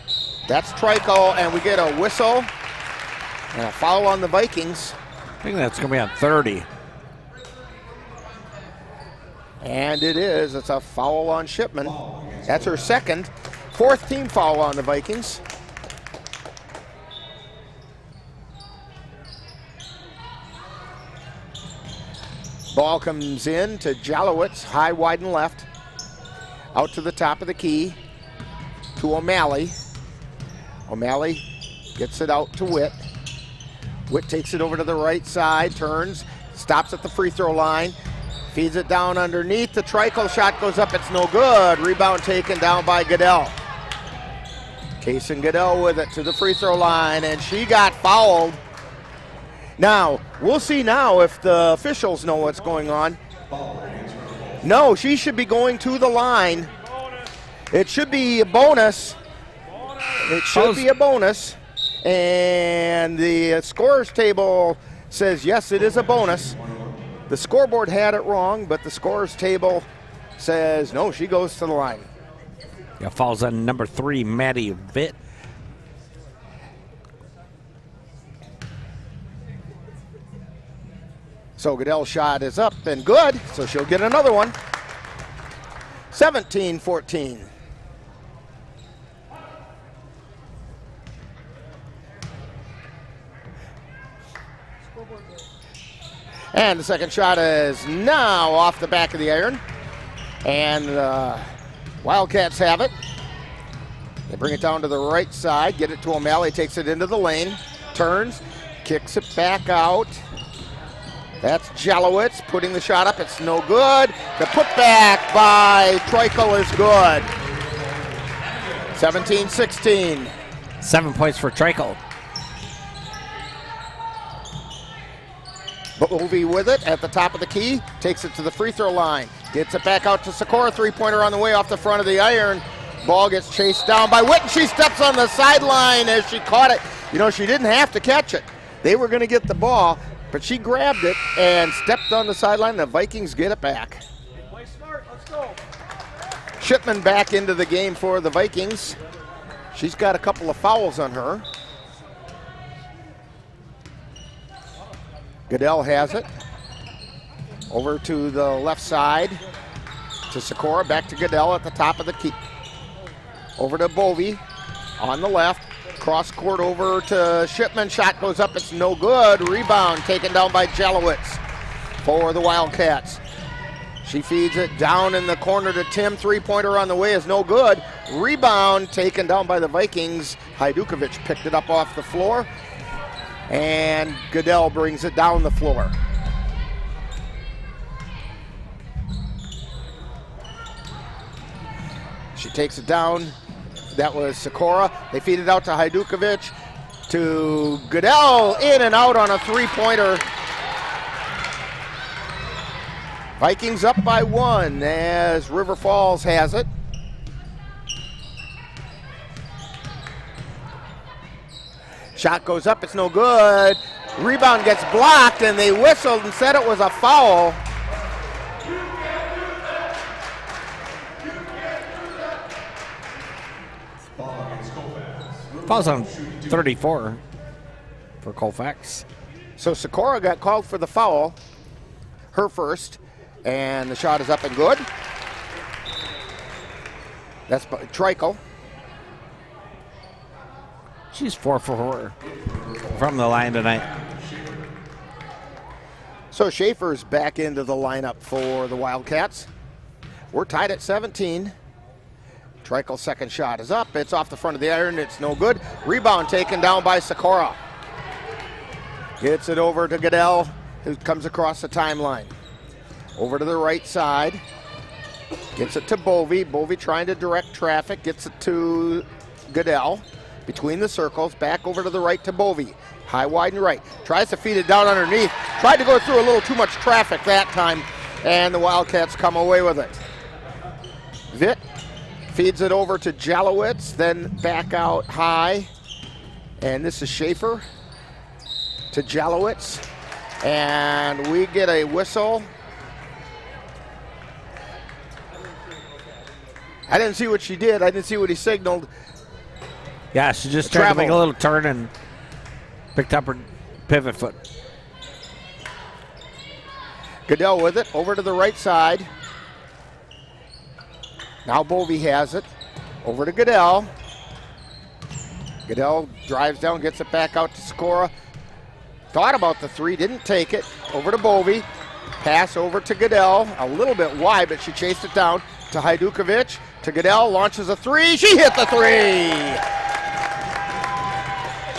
That's Trico, and we get a whistle and a foul on the Vikings. I think that's going to be on 30. And it is. It's a foul on Shipman. That's her second. Fourth team foul on the Vikings. Ball comes in to Jalowitz, high, wide, and left. Out to the top of the key to O'Malley. O'Malley gets it out to Witt. Witt takes it over to the right side, turns, stops at the free throw line, feeds it down underneath. The Trico shot goes up, it's no good. Rebound taken down by Goodell. Kaysen Goodell with it to the free throw line, and she got fouled. Now, we'll see now if the officials know what's going on. No, she should be going to the line. It should be a bonus. It should be a bonus. And the scorer's table says, yes, it is a bonus. The scoreboard had it wrong, but the scorer's table says, no, she goes to the line. Yeah, falls on number 3, Maddie Vitt. So Goodell's shot is up and good, so she'll get another one. 17-14. And the second shot is now off the back of the iron. And Wildcats have it. They bring it down to the right side, get it to O'Malley, takes it into the lane, turns, kicks it back out. That's Jalowitz putting the shot up. It's no good. The putback by Treichel is good. 17-16. 7 points for Treichel. Bovey with it at the top of the key. Takes it to the free throw line. Gets it back out to Sikora. Three-pointer on the way off the front of the iron. Ball gets chased down by Witt, and she steps on the sideline as she caught it. You know, she didn't have to catch it. They were going to get the ball, but she grabbed it and stepped on the sideline. The Vikings get it back. Play smart. Let's go. Shipman back into the game for the Vikings. She's got a couple of fouls on her. Goodell has it. Over to the left side to Sikora. Back to Goodell at the top of the key. Over to Bovey on the left. Cross court over to Shipman. Shot goes up. It's no good. Rebound taken down by Jalowitz for the Wildcats. She feeds it down in the corner to Tim. Three-pointer on the way is no good. Rebound taken down by the Vikings. Hajdukovic picked it up off the floor. And Goodell brings it down the floor. She takes it down. That was Sikora. They feed it out to Hajdukovic. To Goodell, in and out on a three-pointer. Vikings up by 1 as River Falls has it. Shot goes up, it's no good. Rebound gets blocked and they whistled and said it was a foul. Fouls on 34 for Colfax. So Sikora got called for the foul, her first, and the shot is up and good. That's Treichel. She's 4 for 4 from the line tonight. So Schaefer's back into the lineup for the Wildcats. We're tied at 17. Treichel's second shot is up. It's off the front of the iron. It's no good. Rebound taken down by Sikora. Gets it over to Goodell, who comes across the timeline. Over to the right side. Gets it to Bovey. Bovey trying to direct traffic. Gets it to Goodell. Between the circles. Back over to the right to Bovey. High, wide, and right. Tries to feed it down underneath. Tried to go through a little too much traffic that time, and the Wildcats come away with it. Vitt feeds it over to Jalowitz, then back out high. And this is Schaefer to Jalowitz. And we get a whistle. I didn't see what she did. I didn't see what he signaled. Yeah, she just tried to make a little turn and picked up her pivot foot. Goodell with it, over to the right side. Now Bovey has it, over to Goodell. Goodell drives down, gets it back out to Sikora. Thought about the three, didn't take it. Over to Bovey, pass over to Goodell, a little bit wide, but she chased it down to Hajdukovic. To Goodell, launches a three, she hit the three!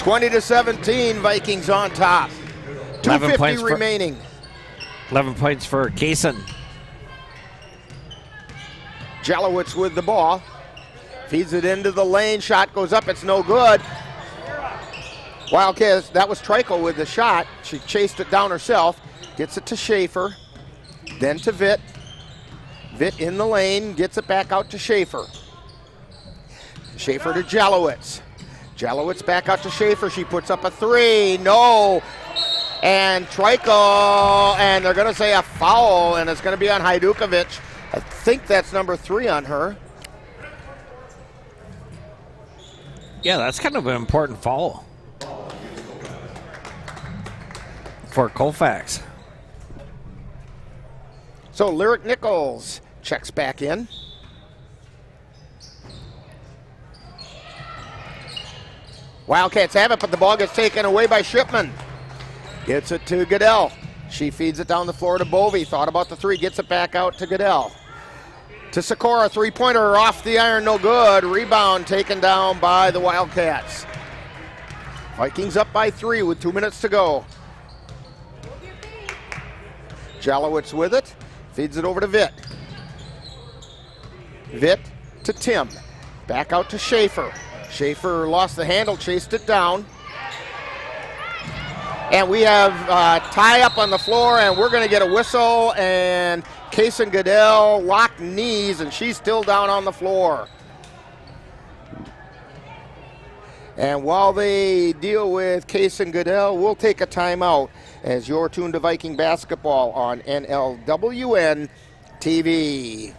20-17, Vikings on top. 2:50 remaining. 11 points for Kaysen. Jalowitz with the ball. Feeds it into the lane. Shot goes up. It's no good. Wildcats, that was Treichel with the shot. She chased it down herself. Gets it to Schaefer. Then to Vitt. Vitt in the lane. Gets it back out to Schaefer. Schaefer to Jalowitz. Jalowitz back out to Schaefer. She puts up a three. No. And Treichel, and they're going to say a foul, and it's going to be on Hajdukovic. I think that's number 3 on her. Yeah, that's kind of an important foul for Colfax. So Lyric Nichols checks back in. Wildcats have it, but the ball gets taken away by Shipman. Gets it to Goodell. She feeds it down the floor to Bovey. Thought about the 3, gets it back out to Goodell. To Sikora, 3-pointer off the iron, no good. Rebound taken down by the Wildcats. Vikings up by 3 with 2 minutes to go. Jalowitz with it, feeds it over to Vitt. Vitt to Tim. Back out to Schaefer. Schaefer lost the handle, chased it down. And we have tie up on the floor, and we're going to get a whistle, and Kaysen Goodell locked knees, and she's still down on the floor. And while they deal with Kaysen Goodell, we'll take a timeout as you're tuned to Viking basketball on NLWN-TV.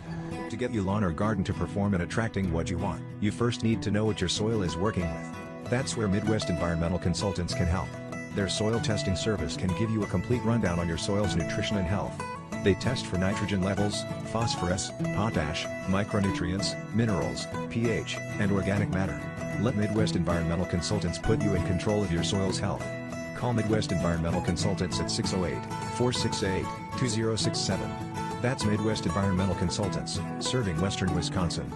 To get your lawn or garden to perform at attracting what you want, you first need to know what your soil is working with. That's where Midwest Environmental Consultants can help. Their soil testing service can give you a complete rundown on your soil's nutrition and health. They test for nitrogen levels, phosphorus, potash, micronutrients, minerals, pH, and organic matter. Let Midwest Environmental Consultants put you in control of your soil's health. Call Midwest Environmental Consultants at 608-468-2067. That's Midwest Environmental Consultants, serving Western Wisconsin.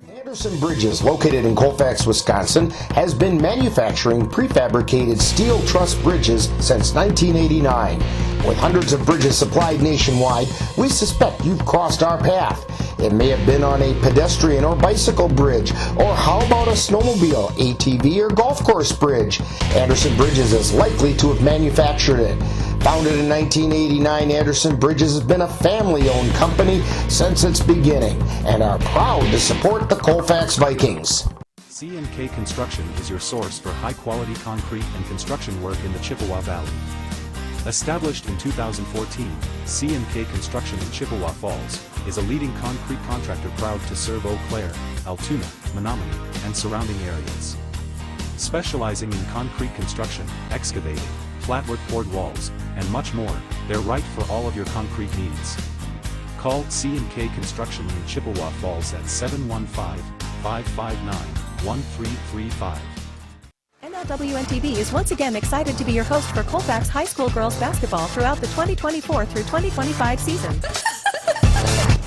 Anderson Bridges, located in Colfax, Wisconsin, has been manufacturing prefabricated steel truss bridges since 1989. With hundreds of bridges supplied nationwide, we suspect you've crossed our path. It may have been on a pedestrian or bicycle bridge, or how about a snowmobile, ATV, or golf course bridge? Anderson Bridges is likely to have manufactured it. Founded in 1989, Anderson Bridges has been a family-owned company since its beginning and are proud to support the Colfax Vikings. C&K Construction is your source for high-quality concrete and construction work in the Chippewa Valley. Established in 2014, C&K Construction in Chippewa Falls is a leading concrete contractor proud to serve Eau Claire, Altoona, Menominee, and surrounding areas. Specializing in concrete construction, excavating, flatwood poured walls, and much more, they're right for all of your concrete needs. Call C&K Construction in Chippewa Falls at 715-559-1335. NLWN-TV is once again excited to be your host for Colfax High School Girls Basketball throughout the 2024 through 2025 season.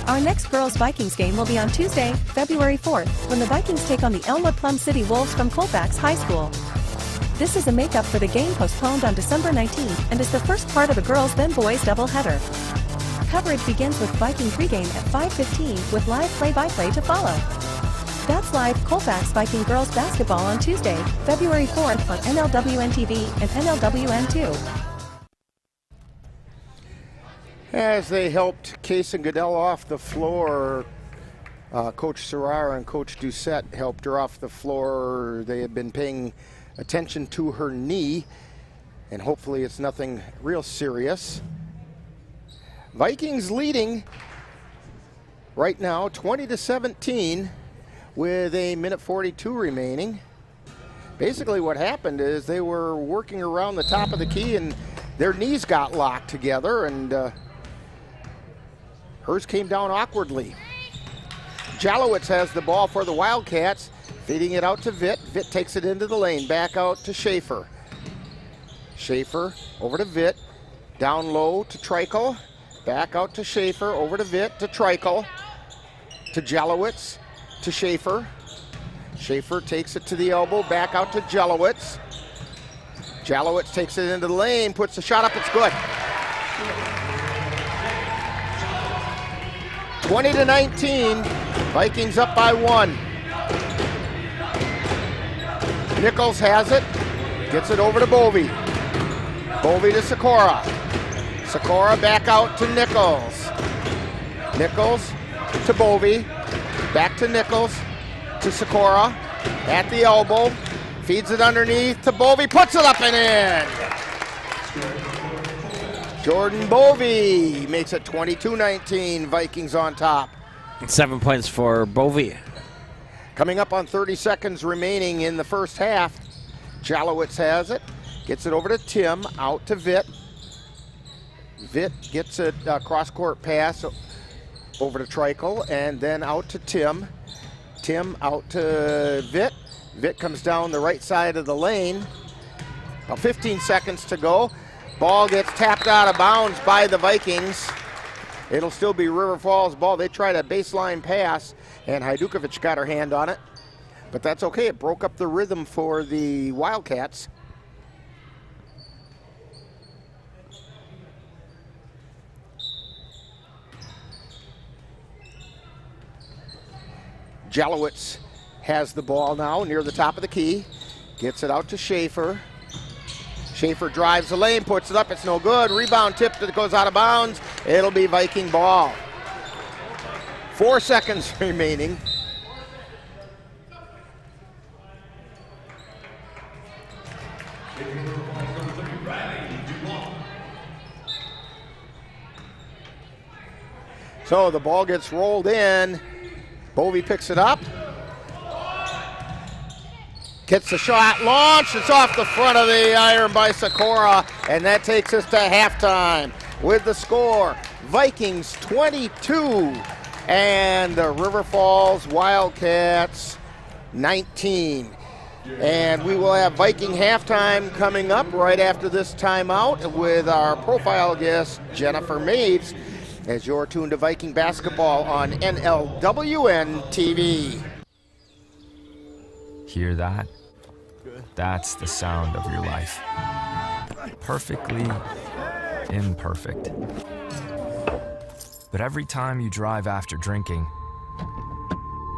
Our next Girls Vikings game will be on Tuesday, February 4th, when the Vikings take on the Elmwood Plum City Wolves from Colfax High School. This is a makeup for the game postponed on December 19th and is the first part of a girls then boys doubleheader. Coverage begins with Viking pregame at 5:15 with live play-by-play to follow. That's live Colfax Viking Girls Basketball on Tuesday, February 4th on NLWN-TV and NLWN2. As they helped Kaysen Goodell off the floor, Coach Serrar and Coach Doucette helped her off the floor. They had been paying attention to her knee, and hopefully it's nothing real serious. Vikings leading right now 20-17 with a minute 42 remaining. Basically what happened is they were working around the top of the key and their knees got locked together, and hers came down awkwardly. Jalowitz has the ball for the Wildcats, feeding it out to Vitt. Vitt takes it into the lane, back out to Schaefer. Schaefer over to Vitt, down low to Treichel, back out to Schaefer, over to Vitt, to Treichel, to Jalowitz, to Schaefer. Schaefer takes it to the elbow, back out to Jalowitz. Jalowitz takes it into the lane, puts the shot up, it's good. 20-19, Vikings up by 1. Nichols has it, gets it over to Bovey. Bovey to Sikora. Sikora back out to Nichols. Nichols to Bovey, back to Nichols, to Sikora at the elbow. Feeds it underneath to Bovey, puts it up and in. Jordan Bovey makes it 22-19, Vikings on top. 7 points for Bovey. Coming up on 30 seconds remaining in the first half. Jalowitz has it, gets it over to Tim, out to Vitt. Vitt gets a cross-court pass over to Treichel, and then out to Tim. Tim out to Vitt. Vitt comes down the right side of the lane. About 15 seconds to go. Ball gets tapped out of bounds by the Vikings. It'll still be River Falls ball. They tried a baseline pass, and Hajdukovic got her hand on it. But that's okay. It broke up the rhythm for the Wildcats. Jalowitz has the ball now near the top of the key. Gets it out to Schaefer. Schaefer drives the lane, puts it up, it's no good. Rebound tipped, it goes out of bounds. It'll be Viking ball. 4 seconds remaining. So the ball gets rolled in. Bovey picks it up. Gets the shot launched. It's off the front of the iron by Sikora, and that takes us to halftime with the score. Vikings 22 and the River Falls Wildcats 19. And we will have Viking halftime coming up right after this timeout with our profile guest, Jennifer Maves, as you're tuned to Viking basketball on NLWN-TV. Hear that? That's the sound of your life. Perfectly imperfect. But every time you drive after drinking,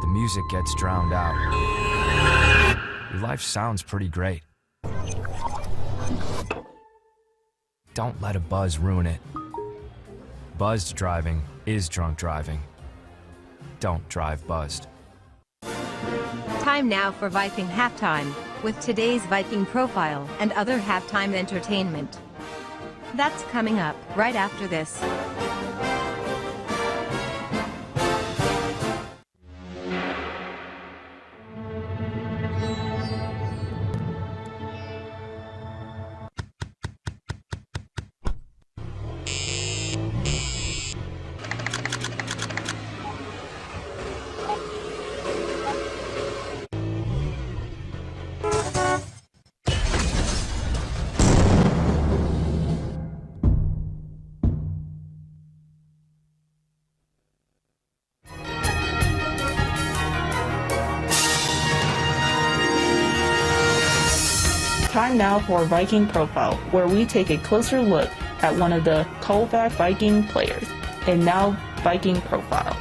the music gets drowned out. Your life sounds pretty great. Don't let a buzz ruin it. Buzzed driving is drunk driving. Don't drive buzzed. Time now for Viking halftime, with today's Viking profile and other halftime entertainment. That's coming up right after this. Time now for Viking Profile, where we take a closer look at one of the Colfax Viking players. And now, Viking Profile.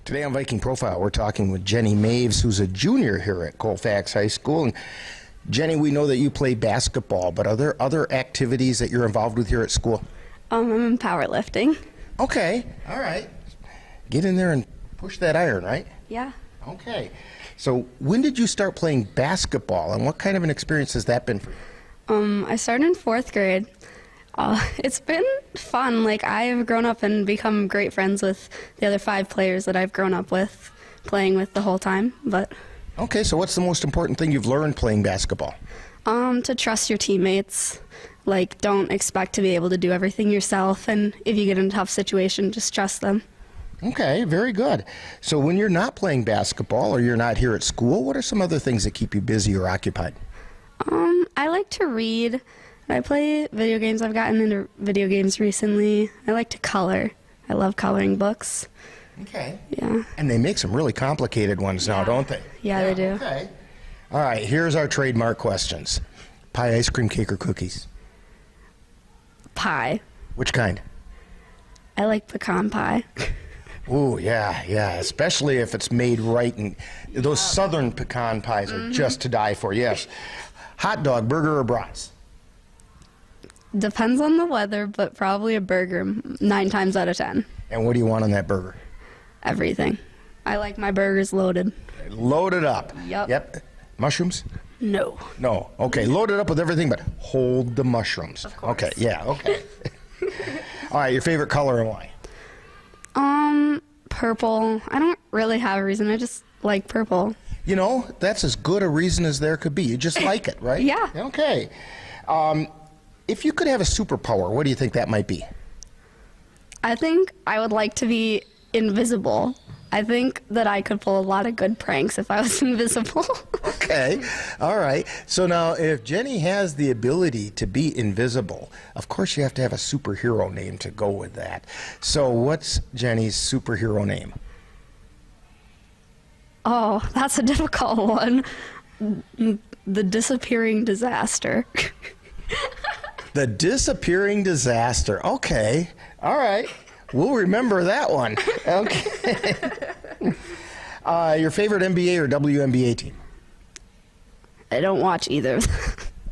Today on Viking Profile, we're talking with Jenny Maves, who's a junior here at Colfax High School. And Jenny, we know that you play basketball, but are there other activities that you're involved with here at school? I'm in powerlifting. Okay, all right. Get in there and push that iron, right? Yeah. Okay. So when did you start playing basketball, and what kind of an experience has that been for you? I started in 4th grade. It's been fun. Like, I have grown up and become great friends with the other 5 players that I've grown up with, playing with the whole time. But okay, so what's the most important thing you've learned playing basketball? To trust your teammates. Like, don't expect to be able to do everything yourself, and if you get in a tough situation, just trust them. Okay, very good. So when you're not playing basketball or you're not here at school, what are some other things that keep you busy or occupied? I like to read. I play video games. I've gotten into video games recently. I like to color. I love coloring books. Okay. Yeah. And they make some really complicated ones now, don't they? Yeah, they do. Okay. All right, here's our trademark questions. Pie, ice cream, cake, or cookies? Pie. Which kind? I like pecan pie. Ooh, yeah, especially if it's made right. And those southern pecan pies are just to die for, yes. Hot dog, burger, or brats? Depends on the weather, but probably a burger 9 times out of 10. And what do you want on that burger? Everything. I like my burgers loaded. Loaded up. Yep. Mushrooms? No. No. Okay, loaded up with everything, but hold the mushrooms. Of course. Okay, yeah, okay. All right, your favorite color and why? Purple. I don't really have a reason. I just like purple. You know, that's as good a reason as there could be. You just like it, right? Yeah. Okay. If you could have a superpower, what do you think that might be? I think I would like to be invisible. I think that I could pull a lot of good pranks if I was invisible. Okay. All right. So now, if Jenny has the ability to be invisible, of course you have to have a superhero name to go with that. So what's Jenny's superhero name? Oh, that's a difficult one. The disappearing disaster. The disappearing disaster. Okay. All right. We'll remember that one. Okay. Your favorite NBA or WNBA team? I don't watch either.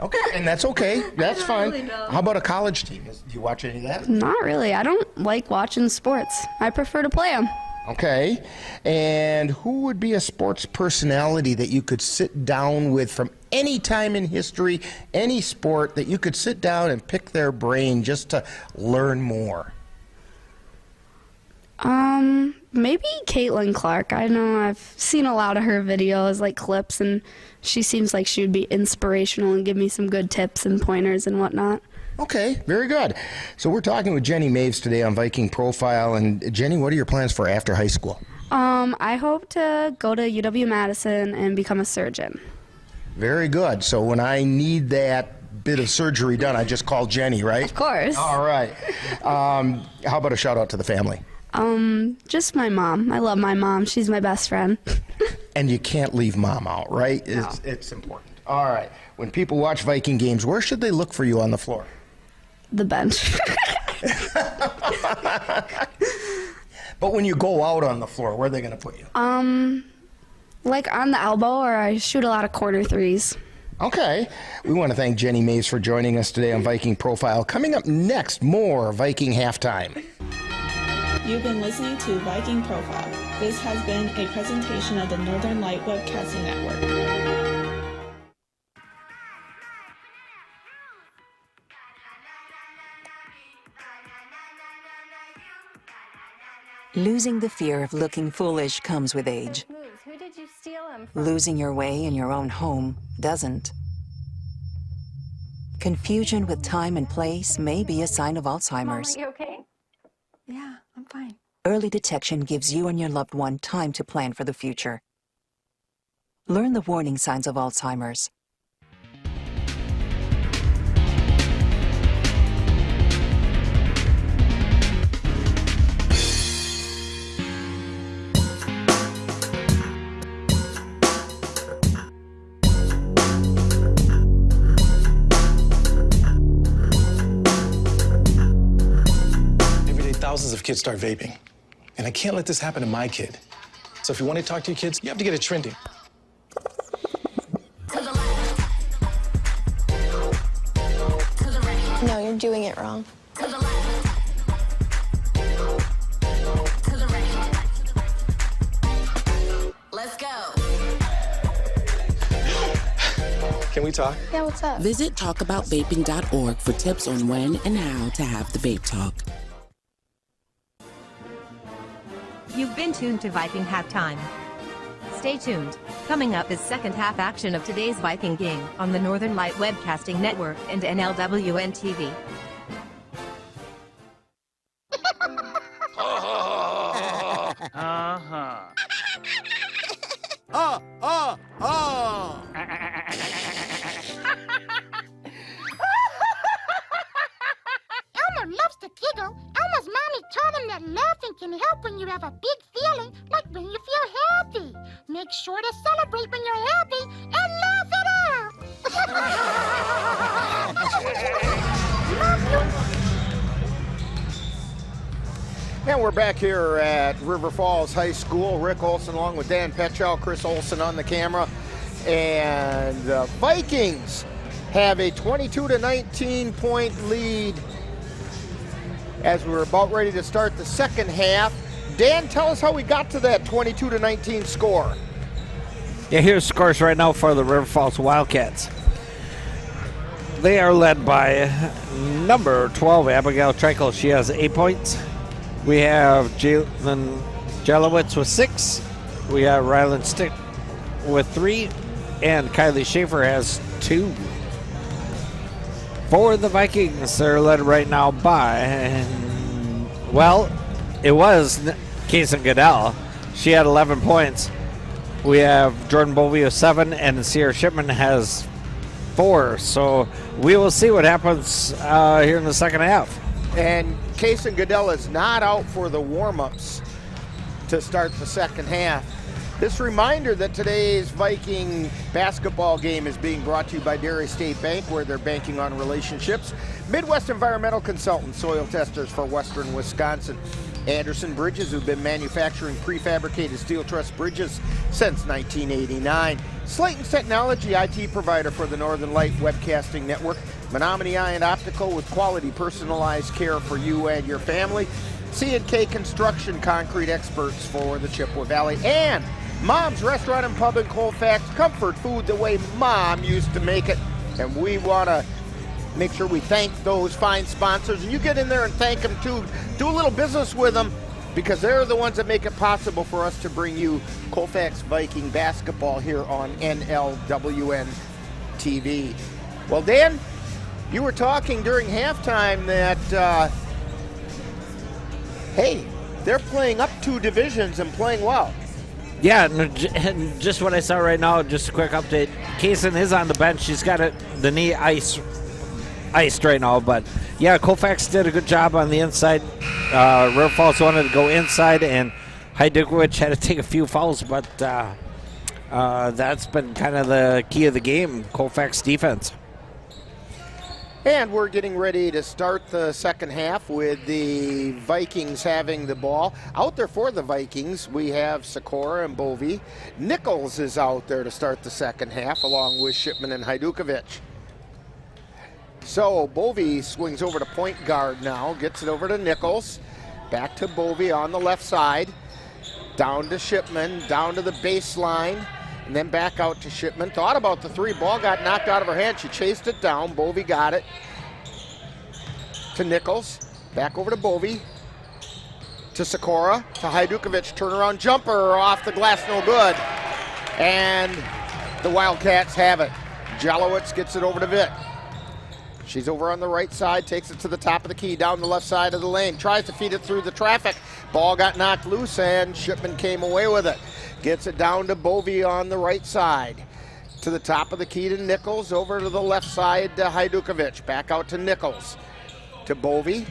Okay, and that's okay. That's fine. Really don't. How about a college team? Do you watch any of that? Not really. I don't like watching sports. I prefer to play them. Okay. And who would be a sports personality that you could sit down with from any time in history, any sport, that you could sit down and pick their brain just to learn more? Maybe Caitlin Clark. I know I've seen a lot of her videos, like clips, and she seems like she would be inspirational and give me some good tips and pointers and whatnot. Okay, very good. So we're talking with Jenny Maves today on Viking Profile. And Jenny, what are your plans for after high school? I hope to go to UW-Madison and become a surgeon. Very good. So when I need that bit of surgery done, I just call Jenny, right? Of course. All right. How about a shout out to the family? Just my mom. I love my mom. She's my best friend. And you can't leave mom out, right? No. It's important. All right. When people watch Viking games, where should they look for you on the floor? The bench. But when you go out on the floor, where are they going to put you? Like on the elbow, or I shoot a lot of corner threes. Okay. We want to thank Jenny Maves for joining us today on Viking Profile. Coming up next, more Viking Halftime. You've been listening to Viking Profile. This has been a presentation of the Northern Light Webcasting Network. Losing the fear of looking foolish comes with age. Who did you steal him from? Losing your way in your own home doesn't. Confusion with time and place may be a sign of Alzheimer's. Mom, are you okay? Yeah, I'm fine. Early detection gives you and your loved one time to plan for the future. Learn the warning signs of Alzheimer's. Thousands of kids start vaping. And I can't let this happen to my kid. So if you want to talk to your kids, you have to get it trending. No, you're doing it wrong. Let's go. Can we talk? Yeah, what's up? Visit talkaboutvaping.org for tips on when and how to have the vape talk. You've been tuned to Viking Halftime. Stay tuned. Coming up is second half action of today's Viking game on the Northern Light Webcasting Network and NLWN-TV. Elmer loves to giggle. Elmer's mommy told him that laughing can help when you have a big feeling, like when you feel happy. Make sure to celebrate when you're happy and laugh it out. Love you. And we're back here at River Falls High School. Rick Olson along with Dan Petchow, Chris Olson on the camera. And the Vikings have a 22-19 point lead as we're about ready to start the second half. Dan, tell us how we got to that 22-19 score. Yeah, here's scores right now for the River Falls Wildcats. They are led by number 12, Abigail Treichel. She has 8 points. We have Jalen Jalowitz with 6. We have Rylan Stick with 3. And Kylie Schaefer has 2. For the Vikings, they're led right now by, well, it was Kaysen Goodell. She had 11 points. We have Jordan Bovey with 7, and Sierra Shipman has 4. So we will see what happens here in the second half. And Kaysen Goodell is not out for the warm-ups to start the second half. This reminder that today's Viking basketball game is being brought to you by Dairy State Bank, where they're banking on relationships. Midwest Environmental Consultants, soil testers for Western Wisconsin. Anderson Bridges, who've been manufacturing prefabricated steel truss bridges since 1989. Slayton's Technology, IT provider for the Northern Light Webcasting Network. Menominee Eye and Optical, with quality personalized care for you and your family. C&K Construction, concrete experts for the Chippewa Valley. And Mom's Restaurant and Pub in Colfax, comfort food the way Mom used to make it. And we want to make sure we thank those fine sponsors. And you get in there and thank them too. Do a little business with them, because they're the ones that make it possible for us to bring you Colfax Viking basketball here on NLWN-TV. Well, Dan, you were talking during halftime that, hey, they're playing up 2 divisions and playing well. Yeah, and just what I saw right now, just a quick update. Kaysen is on the bench. She's got the knee iced right now. But, yeah, Colfax did a good job on the inside. River Falls wanted to go inside, and Hajdukovic had to take a few fouls. But that's been kind of the key of the game, Colfax defense. And we're getting ready to start the second half with the Vikings having the ball. Out there for the Vikings, we have Sikora and Bovey. Nichols is out there to start the second half, along with Shipman and Hajdukovic. So Bovey swings over to point guard now, gets it over to Nichols. Back to Bovey on the left side. Down to Shipman, down to the baseline. And then back out to Shipman. Thought about the 3. Ball got knocked out of her hand. She chased it down. Bovey got it. To Nichols. Back over to Bovey. To Sikora. To Hajdukovic. Turnaround jumper off the glass. No good. And the Wildcats have it. Jalowitz gets it over to Vitt. She's over on the right side. Takes it to the top of the key. Down the left side of the lane. Tries to feed it through the traffic. Ball got knocked loose, and Shipman came away with it. Gets it down to Bovey on the right side. To the top of the key to Nichols. Over to the left side to Hajdukovic. Back out to Nichols. To Bovey.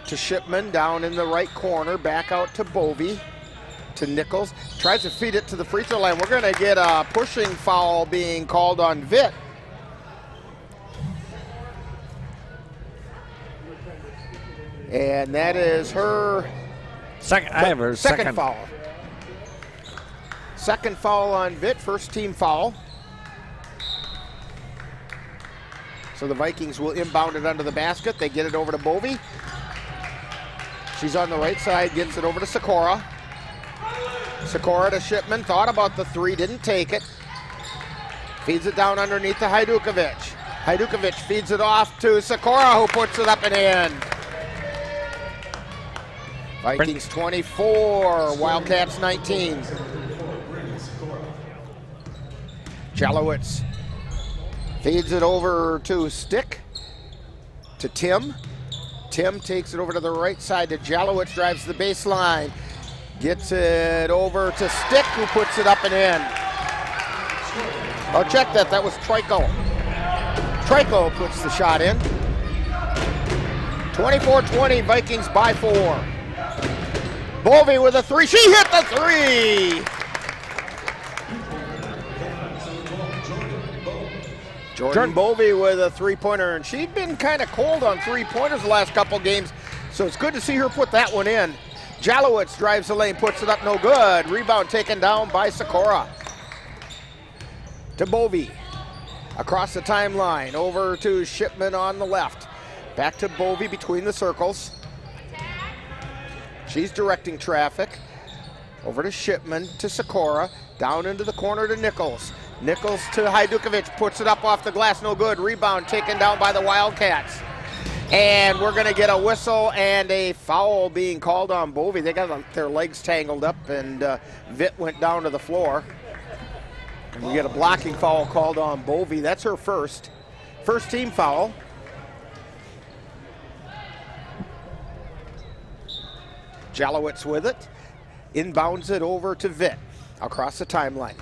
To Shipman down in the right corner. Back out to Bovey. To Nichols. Tries to feed it to the free throw line. We're going to get a pushing foul being called on Vitt. And that is her second foul. Second foul on Vitt, first team foul. So the Vikings will inbound it under the basket. They get it over to Bovey. She's on the right side, gets it over to Sikora. Sikora to Shipman, thought about the 3, didn't take it. Feeds it down underneath to Hajdukovic. Hajdukovic feeds it off to Sikora, who puts it up and in. Vikings 24, Wildcats 19. Jalowitz feeds it over to Stick, to Tim. Tim takes it over to the right side to Jalowitz, drives the baseline. Gets it over to Stick, who puts it up and in. Oh, check that, that was Treichel. Treichel puts the shot in. 24-20, Vikings by 4. Bovey with a 3, she hit the 3! Jordan Bovey with a 3-pointer, and she'd been kind of cold on 3-pointers the last couple games, so it's good to see her put that one in. Jalowitz drives the lane, puts it up, no good. Rebound taken down by Sikora. To Bovey. Across the timeline, over to Shipman on the left. Back to Bovey between the circles. She's directing traffic. Over to Shipman, to Sikora, down into the corner to Nichols. Nichols to Hajdukovic, puts it up off the glass, no good. Rebound taken down by the Wildcats. And we're going to get a whistle and a foul being called on Bovey. They got their legs tangled up, and Vitt went down to the floor. And we get a blocking foul called on Bovey. That's her first team foul. Jalowitz with it. Inbounds it over to Vitt across the timeline.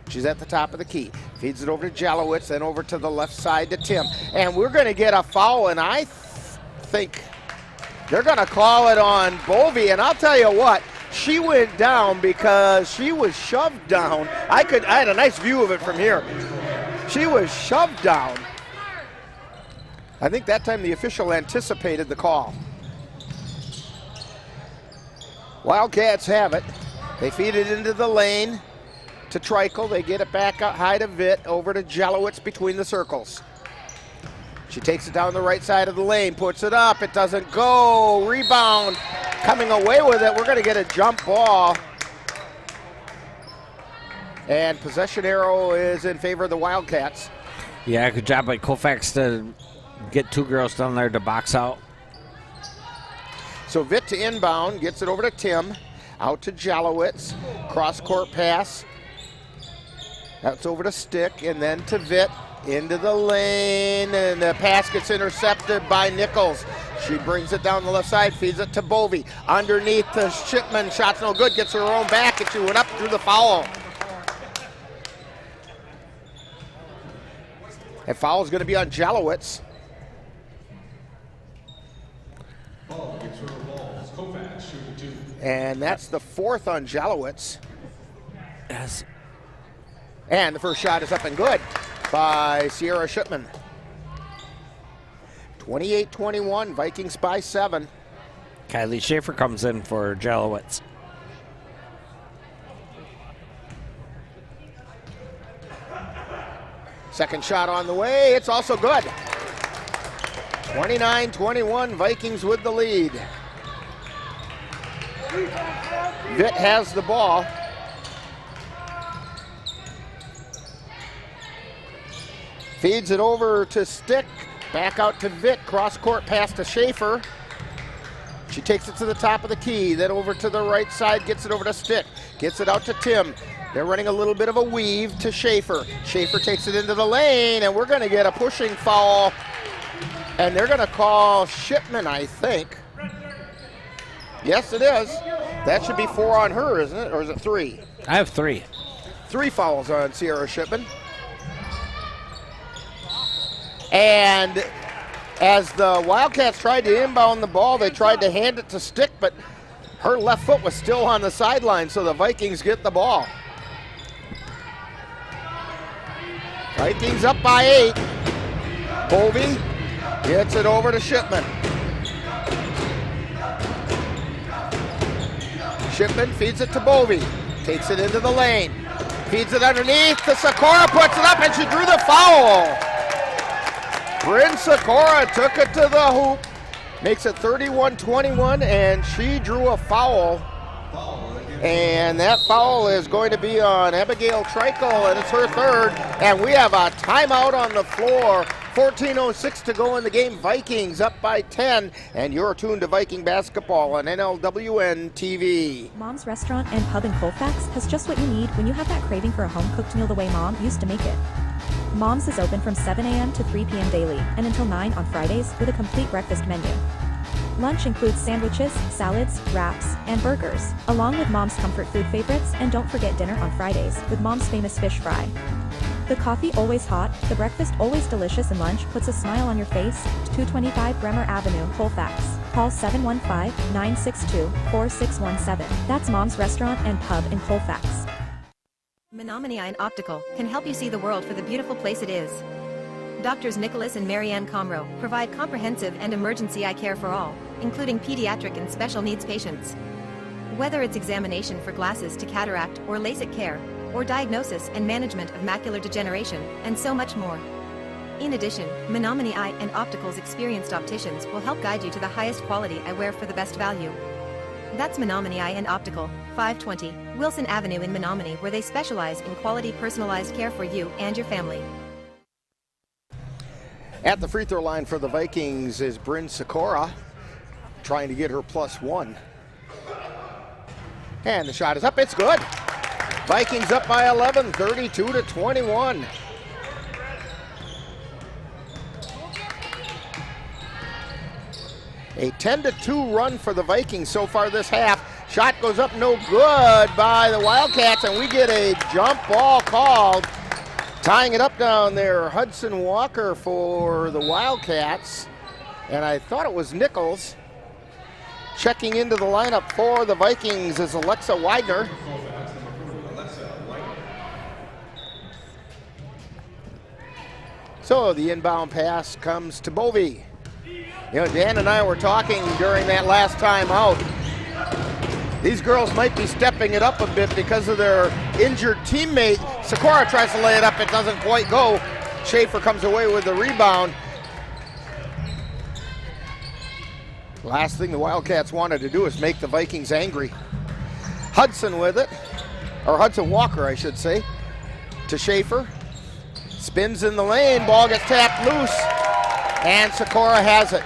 She's at the top of the key. Feeds it over to Jalowitz, then over to the left side to Tim. And we're going to get a foul, and I think they're going to call it on Bovey. And I'll tell you what, she went down because she was shoved down. I had a nice view of it from here. She was shoved down. I think that time the official anticipated the call. Wildcats have it. They feed it into the lane to Treichel. They get it back out high to Vitt, over to Jalowitz between the circles. She takes it down the right side of the lane, puts it up, it doesn't go. Rebound, coming away with it. We're going to get a jump ball. And possession arrow is in favor of the Wildcats. Yeah, good job by Colfax to get two girls down there to box out. So Vitt to inbound, gets it over to Tim, out to Jalowitz, cross-court pass. That's over to Stick, and then to Vitt, into the lane, and the pass gets intercepted by Nichols. She brings it down the left side, feeds it to Bovey. Underneath the Shipman, shot's no good, gets her own back, and she went up through the foul. That foul is going to be on Jalowitz. And that's the fourth on Jalowitz. Yes. And the first shot is up and good by Sierra Shipman. 28-21, Vikings by 7. Kylie Schaefer comes in for Jalowitz. Second shot on the way, it's also good. 29-21, Vikings with the lead. Vitt has the ball. Feeds it over to Stick. Back out to Vitt. Cross-court pass to Schaefer. She takes it to the top of the key. Then over to the right side. Gets it over to Stick. Gets it out to Tim. They're running a little bit of a weave to Schaefer. Schaefer takes it into the lane, and we're going to get a pushing foul. And they're going to call Shipman, I think. Yes, it is. That should be 4 on her, isn't it? Or is it 3? I have 3. 3 fouls on Sierra Shipman. And as the Wildcats tried to inbound the ball, they tried to hand it to Stick, but her left foot was still on the sideline, so the Vikings get the ball. Vikings up by 8. Bovey gets it over to Shipman. Shipman feeds it to Bovey. Takes it into the lane. Feeds it underneath. The Sikora puts it up, and she drew the foul. Bryn Sikora took it to the hoop. Makes it 31-21, and she drew a foul. And that foul is going to be on Abigail Treichel, and it's her third. And we have a timeout on the floor. 14:06 to go in the game. Vikings up by 10, and you're tuned to Viking basketball on NLWN-TV. Mom's Restaurant and Pub in Colfax has just what you need when you have that craving for a home-cooked meal the way Mom used to make it. Mom's is open from 7 a.m. to 3 p.m. daily and until 9 on Fridays with a complete breakfast menu. Lunch includes sandwiches, salads, wraps, and burgers, along with Mom's comfort food favorites, and don't forget dinner on Fridays with Mom's famous fish fry. The coffee always hot, the breakfast always delicious, and lunch puts a smile on your face. 225 Bremer Avenue, Colfax. Call 715-962-4617. That's Mom's Restaurant and Pub in Colfax. Menominee Eye and Optical can help you see the world for the beautiful place it is. Doctors Nicholas and Marianne Comro provide comprehensive and emergency eye care for all, including pediatric and special needs patients. Whether it's examination for glasses to cataract or LASIK care, or diagnosis and management of macular degeneration, and so much more. In addition, Menominee Eye and Optical's experienced opticians will help guide you to the highest quality eyewear for the best value. That's Menominee Eye and Optical, 520 Wilson Avenue in Menominee, where they specialize in quality personalized care for you and your family. At the free throw line for the Vikings is Bryn Sikora, trying to get her +1. And the shot is up, it's good. Vikings up by 11, 32-21. A 10-2 run for the Vikings so far this half. Shot goes up, no good by the Wildcats, and we get a jump ball called. Tying it up down there, Hudson Walker for the Wildcats. And I thought it was Nichols. Checking into the lineup for the Vikings is Alexa Widener. So the inbound pass comes to Bovee. You know, Dan and I were talking during that last time out. These girls might be stepping it up a bit because of their injured teammate. Sikora tries to lay it up, it doesn't quite go. Schaefer comes away with the rebound. Last thing the Wildcats wanted to do is make the Vikings angry. Hudson with it, or Hudson Walker, I should say, to Schaefer. Spins in the lane, ball gets tapped loose, and Sikora has it.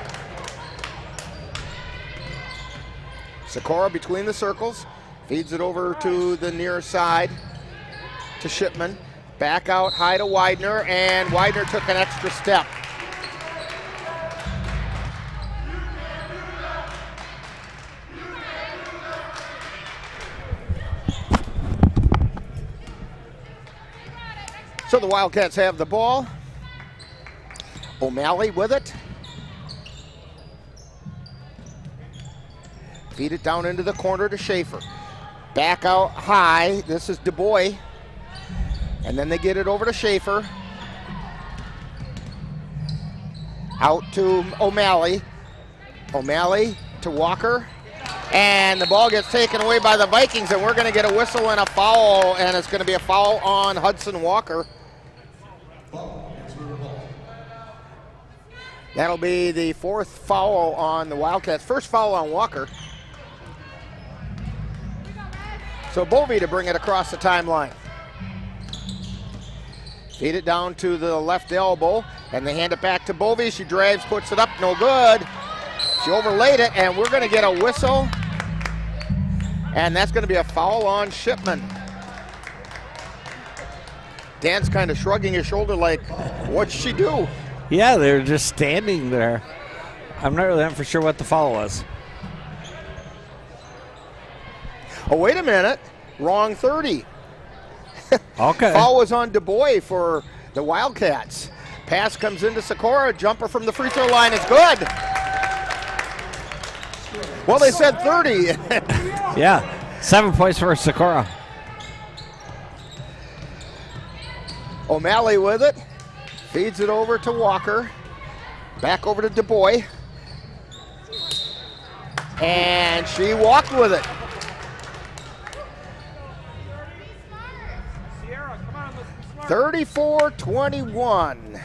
Sikora between the circles, feeds it over to the near side to Shipman. Back out high to Widener, and Widener took an extra step. So the Wildcats have the ball. O'Malley with it. Feed it down into the corner to Schaefer. Back out high. This is DuBois. And then they get it over to Schaefer. Out to O'Malley. O'Malley to Walker. And the ball gets taken away by the Vikings, and we're going to get a whistle and a foul, and it's going to be a foul on Hudson Walker. That'll be the fourth foul on the Wildcats. First foul on Walker. So Bovee to bring it across the timeline. Feed it down to the left elbow, and they hand it back to Bovee. She drives, puts it up, no good. She overlaid it, and we're going to get a whistle. And that's going to be a foul on Shipman. Dan's kind of shrugging his shoulder like, what'd she do? Yeah, they're just standing there. I'm not really for sure what the foul was. Oh, wait a minute. Wrong 30. Okay. Foul was on DuBois for the Wildcats. Pass comes into Sikora. Jumper from the free throw line is good. Well, they said 30. Yeah, 7 points for Sikora. O'Malley with it. Feeds it over to Walker. Back over to DuBois. And she walked with it. 34-21.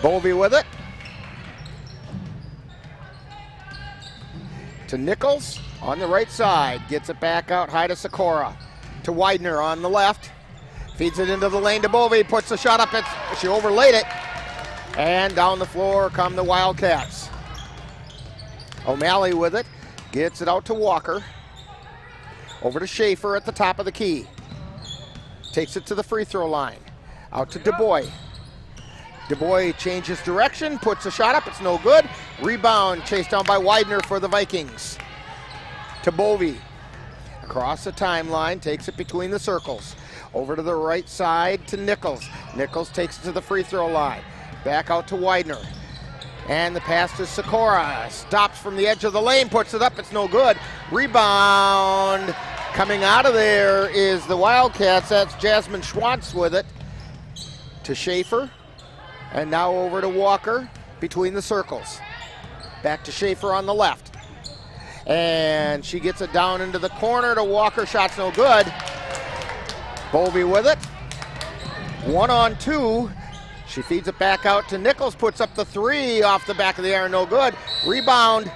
Bovee with it. To Nichols on the right side. Gets it back out high to Sikora. To Widener on the left. Feeds it into the lane to Bovee. Puts the shot up. She overlaid it. And down the floor come the Wildcats. O'Malley with it. Gets it out to Walker. Over to Schaefer at the top of the key. Takes it to the free throw line. Out to DuBois. DuBois changes direction, puts a shot up, it's no good. Rebound chased down by Widener for the Vikings. To Bovee. Across the timeline, takes it between the circles. Over to the right side to Nichols. Nichols takes it to the free throw line. Back out to Widener. And the pass to Sikora. Stops from the edge of the lane, puts it up, it's no good. Rebound coming out of there is the Wildcats. That's Jasmine Schwantz with it. To Schaefer. And now over to Walker between the circles. Back to Schaefer on the left. And she gets it down into the corner to Walker. Shot's no good. Bovee with it. 1-on-2. She feeds it back out to Nichols, puts up the three off the back of the iron, no good. Rebound,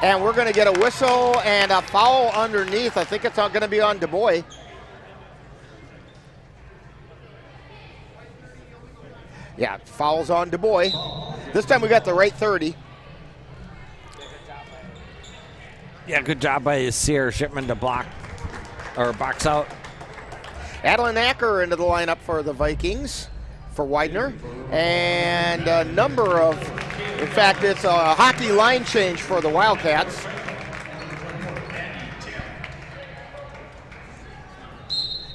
and we're going to get a whistle and a foul underneath. I think it's going to be on DuBois. Yeah, fouls on DuBois. This time we got the right 30. Yeah, good job by Sierra Shipman to block or box out. Adeline Acker into the lineup for the Vikings for Widener. And a number of, in fact, it's a hockey line change for the Wildcats.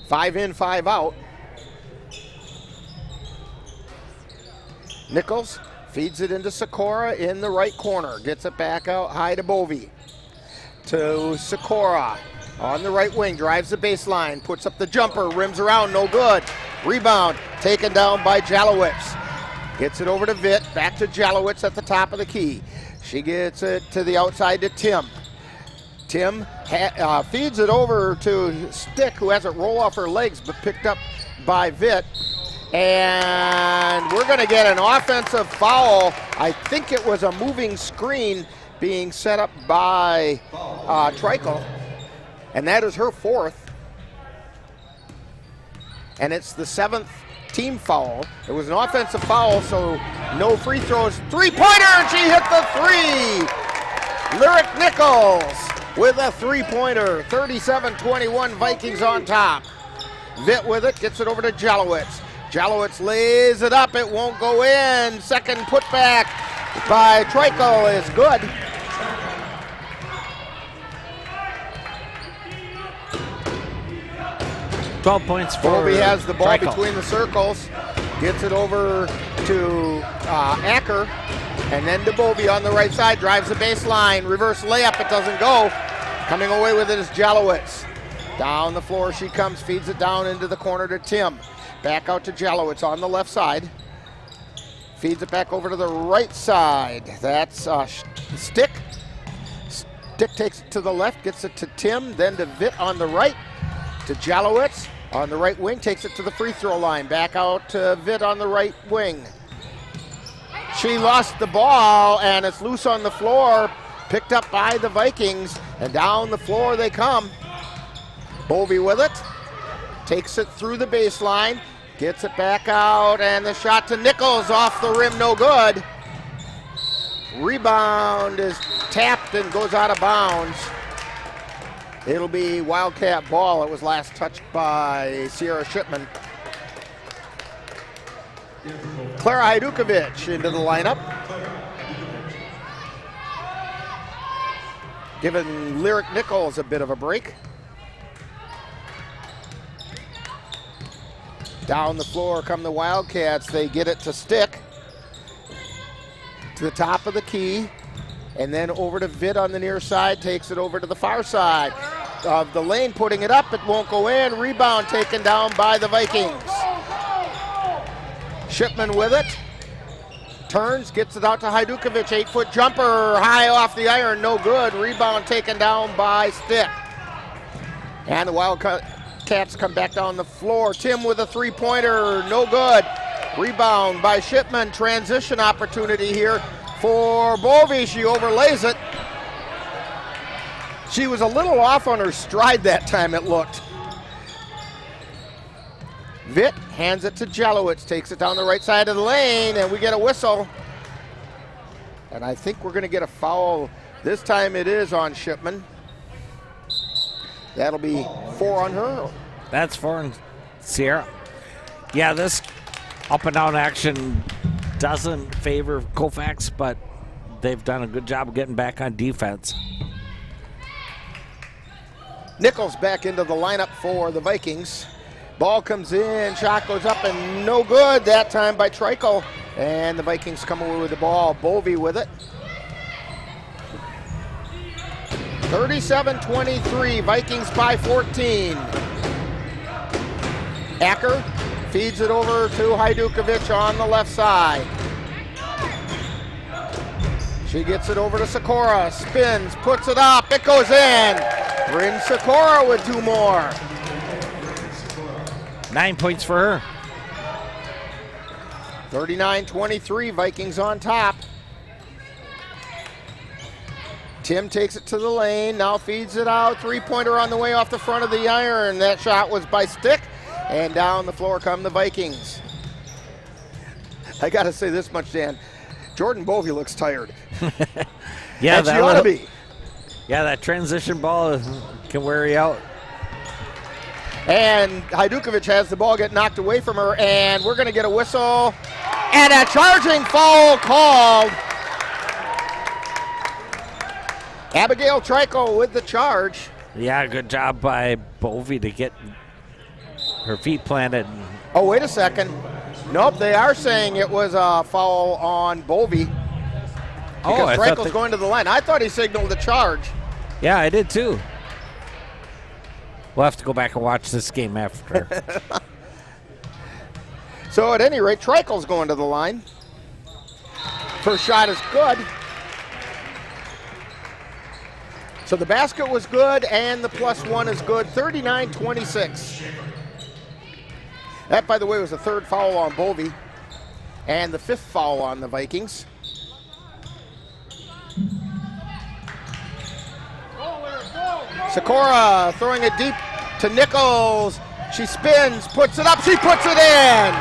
Five in, five out. Nichols feeds it into Sikora in the right corner. Gets it back out high to Bovey. To Sikora on the right wing, drives the baseline, puts up the jumper, rims around, no good. Rebound taken down by Jalowitz. Gets it over to Vitt, back to Jalowitz at the top of the key. She gets it to the outside to Tim. Tim feeds it over to Stick, who has it roll off her legs, but picked up by Vitt. And we're going to get an offensive foul. I think it was a moving screen being set up by Treichel, and that is her fourth. And it's the 7th team foul. It was an offensive foul, so no free throws. Three-pointer, and she hit the three! Lyric Nichols with a three-pointer. 37-21, Vikings on top. Vitt with it, gets it over to Jalowitz. Jalowitz lays it up, it won't go in. Second putback by Treichel is good. $12 points for Bovey has the ball Treichel. between the circles, gets it over to Acker, and then to Bovey on the right side, drives the baseline, reverse layup, it doesn't go. Coming away with it is Jalowitz. Down the floor she comes, feeds it down into the corner to Tim. Back out to Jalowitz on the left side. Feeds it back over to the right side. That's Stick. Stick takes it to the left, gets it to Tim, then to Vitt on the right. To Jalowitz on the right wing, takes it to the free throw line. Back out to Vitt on the right wing. She lost the ball, and it's loose on the floor. Picked up by the Vikings, and down the floor they come. Bovey with it. Takes it through the baseline, gets it back out, and the shot to Nichols off the rim, no good. Rebound is tapped and goes out of bounds. It'll be Wildcat ball. It was last touched by Sierra Shipman. Clara Hajdukovic into the lineup. Giving Lyric Nichols a bit of a break. Down the floor come the Wildcats. They get it to Stick. To the top of the key. And then over to Vitt on the near side. Takes it over to the far side of the lane. Putting it up. It won't go in. Rebound taken down by the Vikings. Shipman with it. Turns. Gets it out to Hajdukovic. 8-foot jumper. High off the iron. No good. Rebound taken down by Stick. And the Wildcats come back down the floor. Tim with a three-pointer, no good. Rebound by Shipman. Transition opportunity here for Bovey. She overlays it. She was a little off on her stride that time, it looked. Vitt hands it to Jalowitz, takes it down the right side of the lane, and we get a whistle. And I think we're going to get a foul. This time it is on Shipman. That'll be 4 on her. That's 4 on Sierra. Yeah, this up and down action doesn't favor Colfax, but they've done a good job of getting back on defense. Nichols back into the lineup for the Vikings. Ball comes in, shot goes up and no good that time by Treichel. And the Vikings come away with the ball. Bovey with it. 37-23, Vikings by 14. Acker feeds it over to Hajdukovic on the left side. She gets it over to Sikora, spins, puts it up, it goes in. Bryn Sikora with 2 more. 9 points for her. 39-23, Vikings on top. Tim takes it to the lane, now feeds it out. Three-pointer on the way off the front of the iron. That shot was by stick, and down the floor come the Vikings. I got to say this much, Dan. Jordan Bovey looks tired. Yeah, and she ought to be. Yeah, that transition ball can wear you out. And Hajdukovic has the ball get knocked away from her, and we're going to get a whistle. And a charging foul called. Abigail Trico with the charge. Yeah, good job by Bovey to get her feet planted. Oh, wait a second. Nope, they are saying it was a foul on Bovey. Because Trico's going to the line. I thought he signaled the charge. Yeah, I did too. We'll have to go back and watch this game after. So at any rate, Trico's going to the line. First shot is good. So the basket was good and the +1 is good, 39-26. That, by the way, was the third foul on Bovey and the fifth foul on the Vikings. Sikora throwing it deep to Nichols. She spins, puts it up, she puts it in.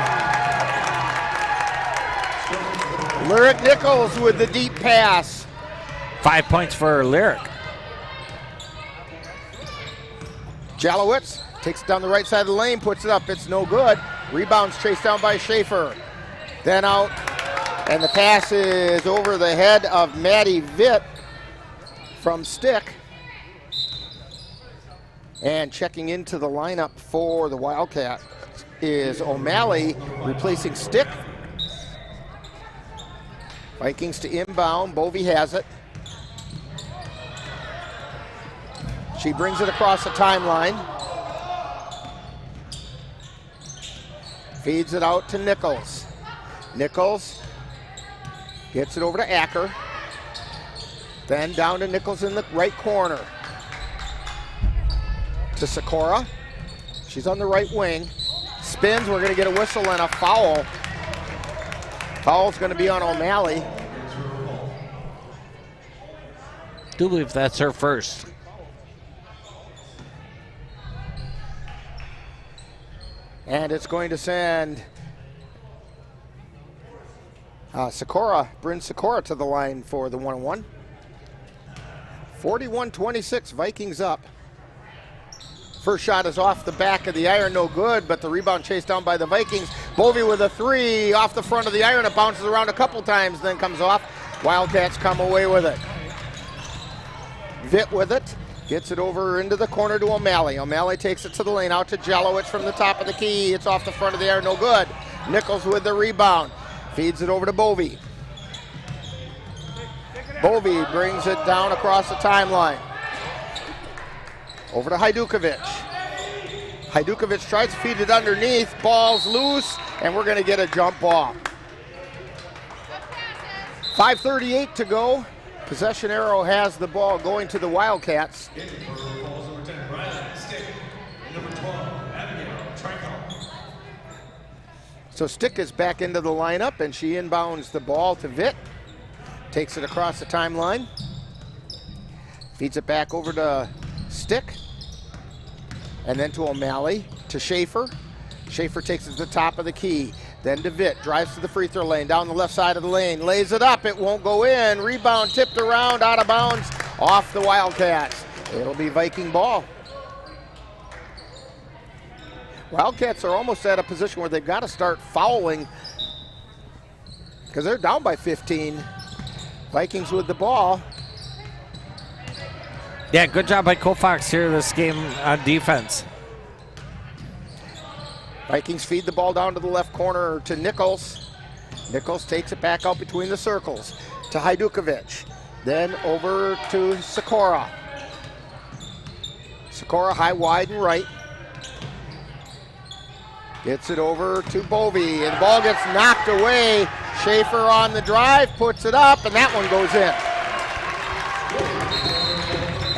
Lyric Nichols with the deep pass. 5 points for Lyric. Jalowitz takes it down the right side of the lane, puts it up, it's no good. Rebounds chased down by Schaefer. Then out, and the pass is over the head of Maddie Vitt from stick. And checking into the lineup for the Wildcat is O'Malley replacing Stick. Vikings to inbound, Bovey has it. She brings it across the timeline. Feeds it out to Nichols. Nichols gets it over to Acker. Then down to Nichols in the right corner. To Sikora. She's on the right wing. Spins, we're going to get a whistle and a foul. Foul's going to be on O'Malley. I do believe that's her first. And it's going to send Sikora, brings Sikora to the line for the 1-1. 41-26, Vikings up. First shot is off the back of the iron, no good, but the rebound chased down by the Vikings. Bovey with a three off the front of the iron. It bounces around a couple times, then comes off. Wildcats come away with it. Vitt with it. Gets it over into the corner to O'Malley. O'Malley takes it to the lane, out to Jalowitz from the top of the key. It's off the front of the iron, no good. Nichols with the rebound. Feeds it over to Bovey. Bovey brings it down across the timeline. Over to Hajdukovic. Hajdukovic tries to feed it underneath. Ball's loose, and we're going to get a jump ball. 5:38 to go. Possession arrow has the ball going to the Wildcats. So Stick is back into the lineup, and she inbounds the ball to Vitt. Takes it across the timeline. Feeds it back over to Stick. And then to O'Malley, to Schaefer. Schaefer takes it to the top of the key. Then to Vitt, drives to the free throw lane, down the left side of the lane, lays it up, it won't go in. Rebound tipped around, out of bounds, off the Wildcats. It'll be Viking ball. Wildcats are almost at a position where they've got to start fouling because they're down by 15. Vikings with the ball. Yeah, good job by Colfax here this game on defense. Vikings feed the ball down to the left corner to Nichols. Nichols takes it back out between the circles to Hajdukovic. Then over to Sikora. Sikora high, wide, and right. Gets it over to Bovey, and the ball gets knocked away. Schaefer on the drive, puts it up, and that one goes in.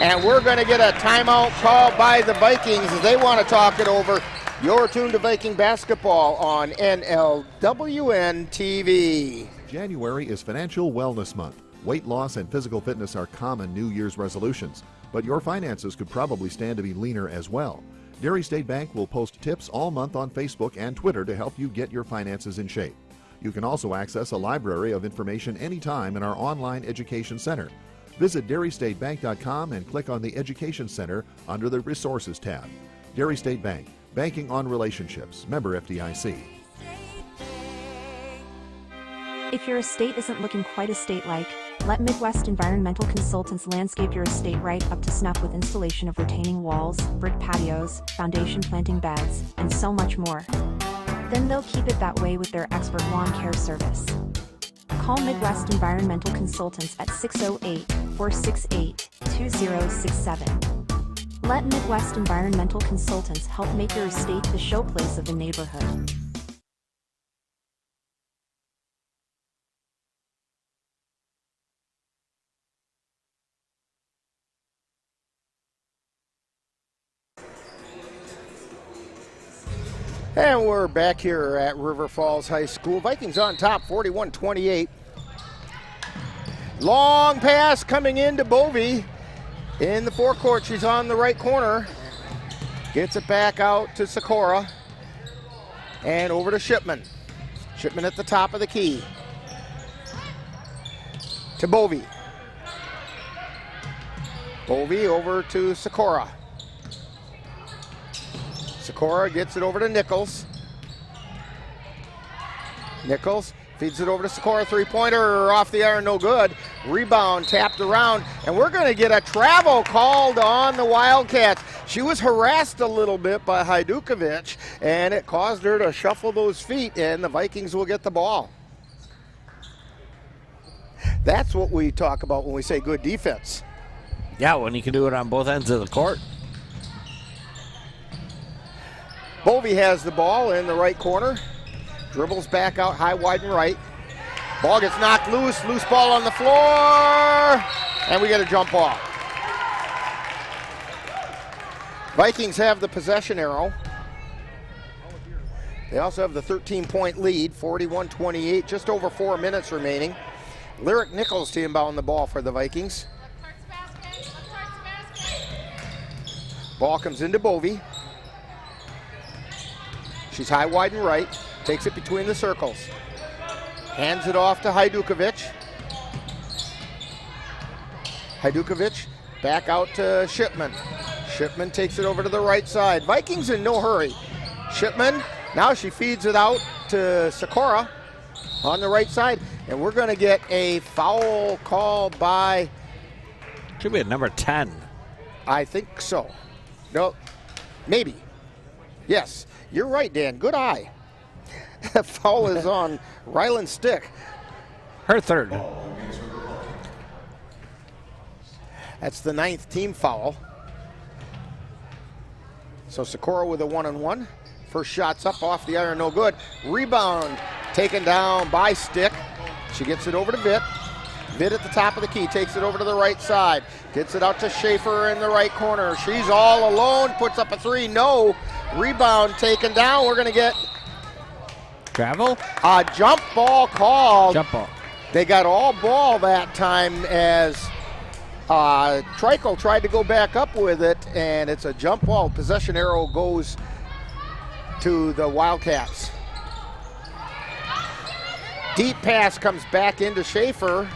And we're going to get a timeout called by the Vikings as they want to talk it over. You're tuned to Viking basketball on NLWN-TV. January is Financial Wellness Month. Weight loss and physical fitness are common New Year's resolutions, but your finances could probably stand to be leaner as well. Dairy State Bank will post tips all month on Facebook and Twitter to help you get your finances in shape. You can also access a library of information anytime in our online education center. Visit dairystatebank.com and click on the Education Center under the Resources tab. Dairy State Bank, banking on relationships. Member FDIC. If your estate isn't looking quite estate-like, let Midwest Environmental Consultants landscape your estate right up to snuff with installation of retaining walls, brick patios, foundation planting beds, and so much more. Then they'll keep it that way with their expert lawn care service. Call Midwest Environmental Consultants at 608-468-2067. Let Midwest Environmental Consultants help make your estate the showplace of the neighborhood. And we're back here at River Falls High School. Vikings on top, 41-28. Long pass coming into Bovey in the forecourt. She's on the right corner. Gets it back out to Sikora. And over to Shipman. Shipman at the top of the key. To Bovey. Bovey over to Sikora. Sikora gets it over to Nichols. Nichols feeds it over to Sikora. Three-pointer off the iron, no good. Rebound tapped around, and we're going to get a travel called on the Wildcats. She was harassed a little bit by Hajdukovic, and it caused her to shuffle those feet, and the Vikings will get the ball. That's what we talk about when we say good defense. Yeah, when you can do it on both ends of the court. Bovey has the ball in the right corner. Dribbles back out high, wide, and right. Ball gets knocked loose. Loose ball on the floor. And we get a jump ball. Vikings have the possession arrow. They also have the 13-point lead, 41-28, just over 4 minutes remaining. Lyric Nichols to inbound the ball for the Vikings. Ball comes into Bovey. She's high, wide, and right. Takes it between the circles. Hands it off to Hajdukovic. Hajdukovic back out to Shipman. Shipman takes it over to the right side. Vikings in no hurry. Shipman, now she feeds it out to Sikora on the right side. And we're going to get a foul call by... Should be at number 10. I think so. No, maybe. Yes. You're right, Dan. Good eye. Foul is on Ryland Stick. Her third. That's the 9th team foul. So Sikora with a 1-on-1. First shot's up off the iron, no good. Rebound taken down by Stick. She gets it over to Vitt. Vitt at the top of the key, takes it over to the right side. Gets it out to Schaefer in the right corner. She's all alone, puts up a three, no. Rebound taken down. We're going to get travel. A jump ball called. Jump ball. They got all ball that time as Trico tried to go back up with it, and it's a jump ball. Possession arrow goes to the Wildcats. Deep pass comes back into Schaefer.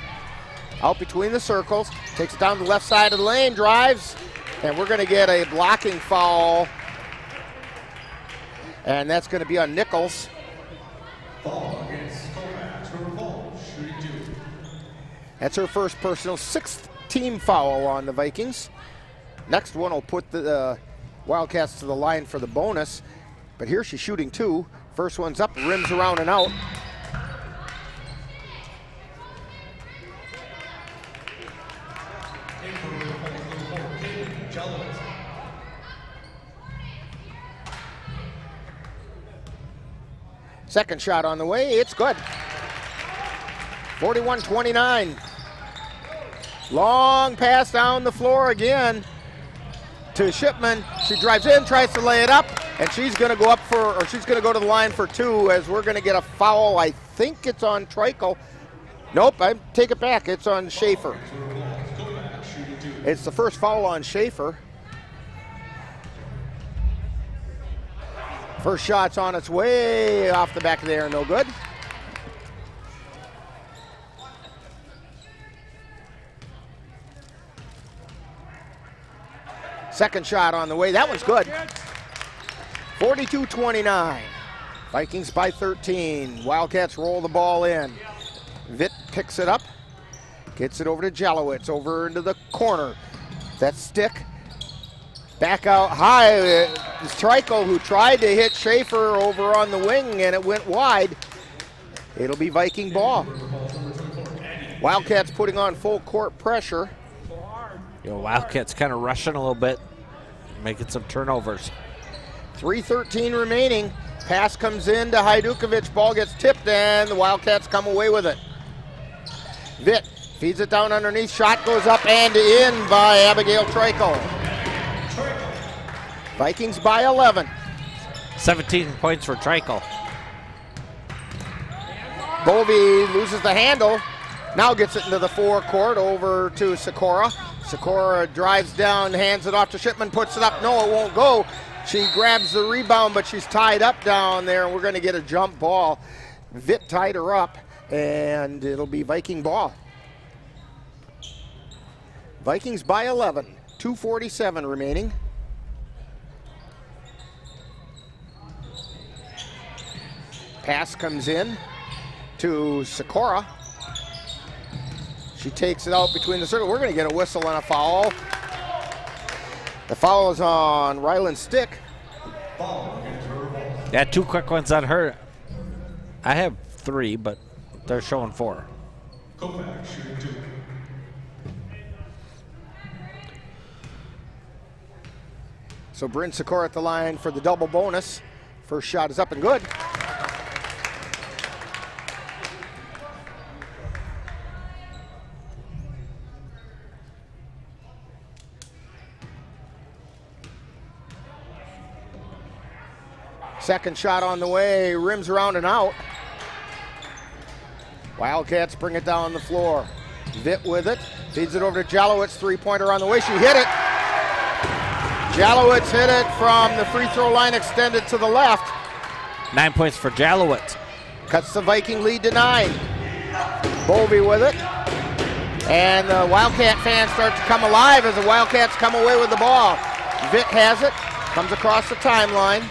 Out between the circles. Takes it down the left side of the lane. Drives. And we're going to get a blocking foul. And that's going to be on Nichols. Ball against Colfax, River Falls, shooting 2. That's her first personal, 6th team foul on the Vikings. Next one will put the Wildcats to the line for the bonus. But here she's shooting 2. First one's up, rims around and out. Second shot on the way, it's good. 41-29. Long pass down the floor again to Shipman. She drives in, tries to lay it up. And she's going to go she's going to go to the line for 2 as we're going to get a foul. I think it's on Treichel. Nope, I take it back. It's on Schaefer. It's the first foul on Schaefer. First shot's on its way off the back of the air, no good. Second shot on the way. That one's good. 42-29. Vikings by 13. Wildcats roll the ball in. Vitt picks it up. Gets it over to Jalowitz. Over into the corner. That stick. Back out high. It's Treichel who tried to hit Schaefer over on the wing, and it went wide. It'll be Viking ball. Wildcats putting on full court pressure. Wildcats kind of rushing a little bit, making some turnovers. 3:13 remaining. Pass comes in to Hajdukovic. Ball gets tipped, and the Wildcats come away with it. Vitt feeds it down underneath. Shot goes up and in by Abigail Treichel. Vikings by 11. 17 points for Treichel. Bovey loses the handle. Now gets it into the forecourt over to Sikora. Sikora drives down, hands it off to Shipman, puts it up. No, it won't go. She grabs the rebound, but she's tied up down there, and we're going to get a jump ball. Vitt tied her up, and it'll be Viking ball. Vikings by 11. 2:47 remaining. Pass comes in to Sikora. She takes it out between the circle. We're going to get a whistle and a foul. The foul is on Ryland Stick. Yeah, 2 quick ones on her. I have 3, but they're showing 4. Colfax shooting 2. So Bryn Sikora at the line for the double bonus. First shot is up and good. Second shot on the way, rims around and out. Wildcats bring it down the floor. Vitt with it, feeds it over to Jalowitz, 3-pointer on the way, she hit it. Jalowitz hit it from the free throw line, extended to the left. 9 points for Jalowitz. Cuts the Viking lead to 9. Bovey with it. And the Wildcat fans start to come alive as the Wildcats come away with the ball. Vitt has it, comes across the timeline.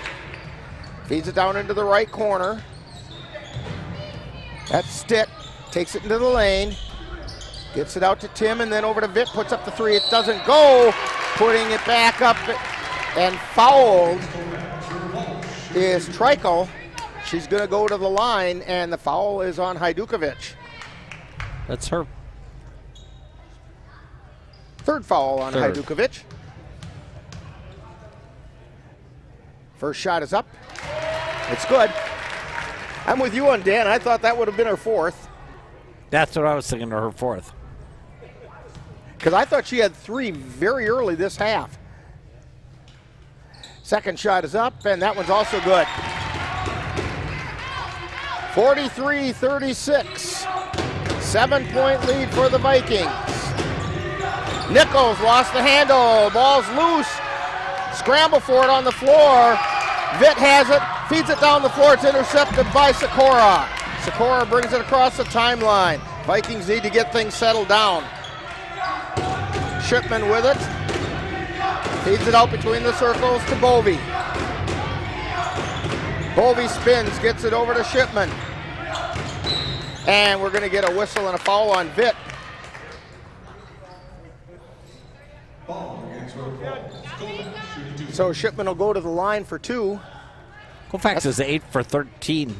Feeds it down into the right corner. That's Stitt. Takes it into the lane. Gets it out to Tim and then over to Vitt. Puts up the 3. It doesn't go. Putting it back up and fouled is Treichel. She's going to go to the line and the foul is on Hajdukovic. That's her. Third foul on Hajdukovic. First shot is up. It's good. I'm with you on Dan. I thought that would have been her 4th. That's what I was thinking of, her 4th. Because I thought she had 3 very early this half. Second shot is up, and that one's also good. 43-36. 7-point lead for the Vikings. Nichols lost the handle. Ball's loose. Scramble for it on the floor. Vitt has it, feeds it down the floor. It's intercepted by Sikora. Sikora brings it across the timeline. Vikings need to get things settled down. Shipman with it. Feeds it out between the circles to Bovey. Bovey spins, gets it over to Shipman. And we're going to get a whistle and a foul on Vitt. So Shipman will go to the line for 2. Colfax is 8 for 13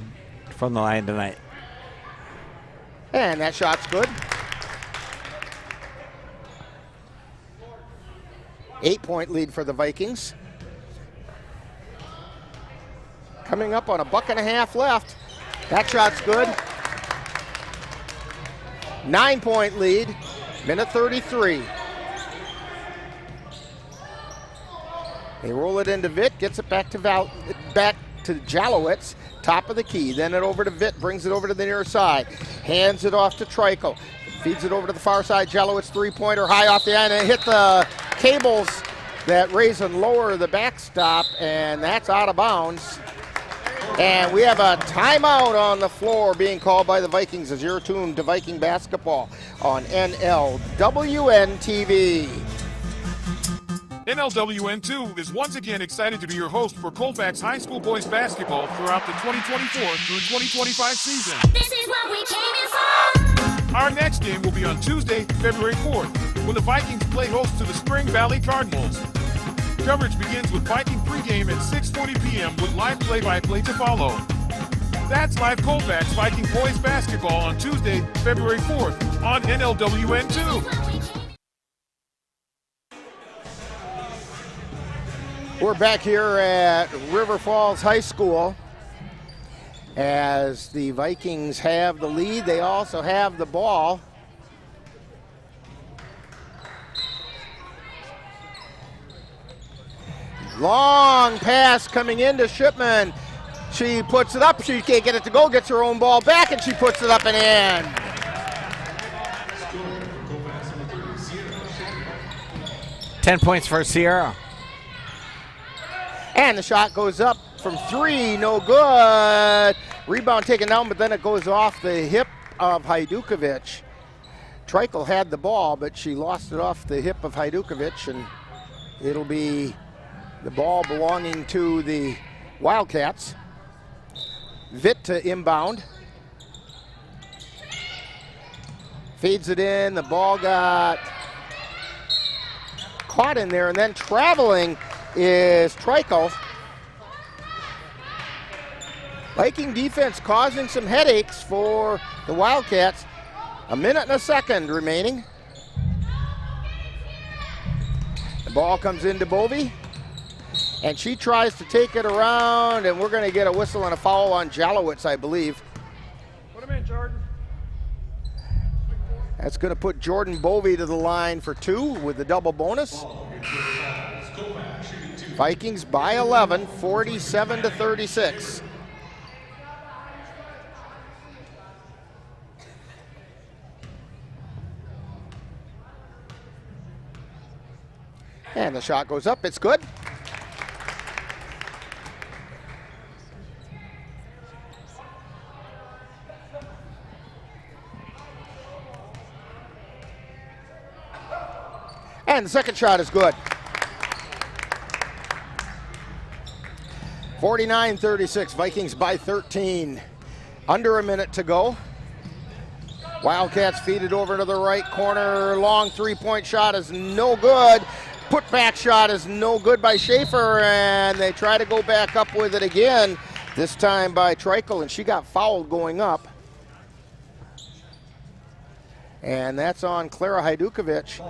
from the line tonight. And that shot's good. 8-point lead for the Vikings. Coming up on a buck and a half left. That shot's good. 9-point lead, minute 33. They roll it into Vitt, gets it back to Jalowitz, top of the key. Then it over to Vitt, brings it over to the near side. Hands it off to Treichel. Feeds it over to the far side. Jalowitz three-pointer high off the end and hit the cables that raise and lower the backstop, and that's out of bounds. And we have a timeout on the floor being called by the Vikings as you're tuned to Viking basketball on NLWN-TV. NLWN2 is once again excited to be your host for Colfax High School boys basketball throughout the 2024 through 2025 season. This is what we came in for. Our next game will be on Tuesday, February 4th, when the Vikings play host to the Spring Valley Cardinals. Coverage begins with Viking pregame at 6:40 p.m. with live play-by-play to follow. That's live Colfax Viking boys basketball on Tuesday, February 4th on NLWN2. We're back here at River Falls High School as the Vikings have the lead. They also have the ball. Long pass coming into Shipman. She puts it up. She can't get it to go. Gets her own ball back, and she puts it up and in. $10 points for Sierra. And the shot goes up from three. No good. Rebound taken down, but then it goes off the hip of Hajdukovic. Treichel had the ball, but she lost it off the hip of Hajdukovic, and it'll be the ball belonging to the Wildcats. Vitt to inbound. Feeds it in. The ball got caught in there, and then traveling is Treichel. Viking defense causing some headaches for the Wildcats. A minute and a second remaining. The ball comes into Bovey, and she tries to take it around, and we're going to get a whistle and a foul on Jalowitz, I believe. Put him in, Jordan. That's going to put Jordan Bovey to the line for two with the double bonus. Vikings by 11, 47-36. And the shot goes up, it's good. And the second shot is good. 49-36, Vikings by 13. Under a minute to go. Wildcats feed it over to the right corner. Long three-point shot is no good. Put-back shot is no good by Schaefer, and they try to go back up with it again, this time by Treichel, and she got fouled going up. And that's on Clara Hajdukovic.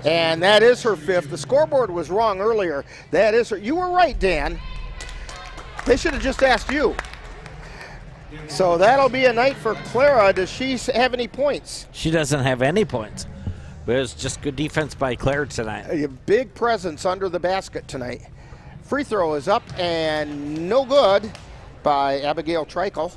And that is her fifth. The scoreboard was wrong earlier. That is her. You were right, Dan. They should have just asked you. So that'll be a night for Clara. Does she have any points? She doesn't have any points. But it was just good defense by Claire tonight. A big presence under the basket tonight. Free throw is up and no good by Abigail Treichel.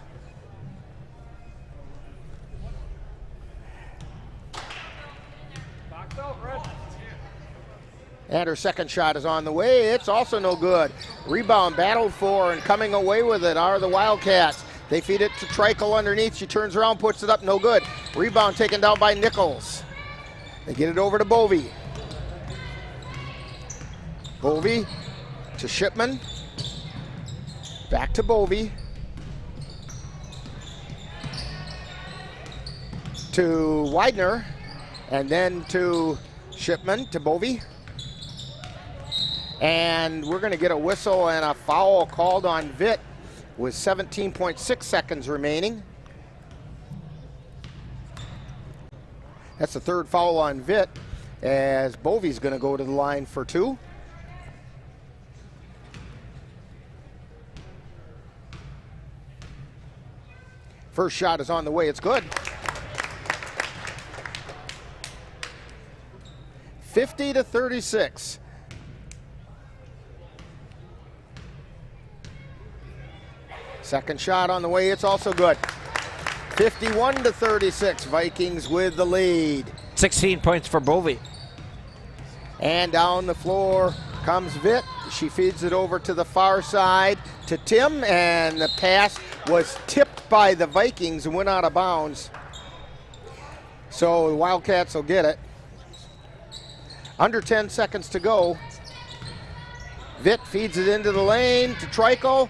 And her second shot is on the way. It's also no good. Rebound battled for, and coming away with it are the Wildcats. They feed it to Treichel underneath. She turns around, puts it up, no good. Rebound taken down by Nichols. They get it over to Bovey. Bovey to Shipman. Back to Bovey. To Widener. And then to Shipman, to Bovey. And we're going to get a whistle and a foul called on Vitt with 17.6 seconds remaining. That's the third foul on Vitt as Bovey's going to go to the line for two. First shot is on the way. It's good. 50-36. Second shot on the way, it's also good. 51-36, Vikings with the lead. 16 points for Bovey. And down the floor comes Vitt. She feeds it over to the far side to Tim, and the pass was tipped by the Vikings and went out of bounds. So the Wildcats will get it. Under 10 seconds to go. Vitt feeds it into the lane to Trico.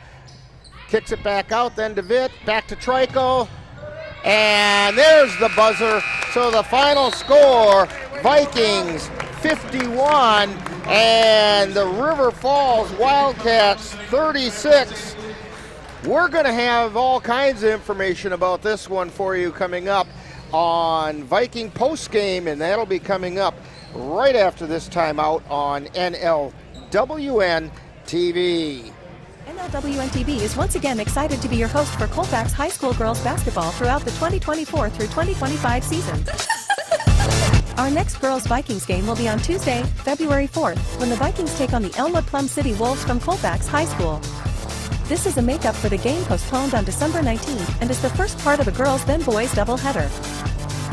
Kicks it back out, then to Vitt, back to Trico. And there's the buzzer. So the final score, Vikings 51 and the River Falls Wildcats 36. We're going to have all kinds of information about this one for you coming up on Viking Postgame, and that'll be coming up right after this timeout on NLWN-TV. NLWN-TV is once again excited to be your host for Colfax High School Girls Basketball throughout the 2024 through 2025 season. Our next Girls Vikings game will be on Tuesday, February 4th, when the Vikings take on the Elmwood Plum City Wolves from Colfax High School. This is a makeup for the game postponed on December 19th and is the first part of a girls then boys doubleheader.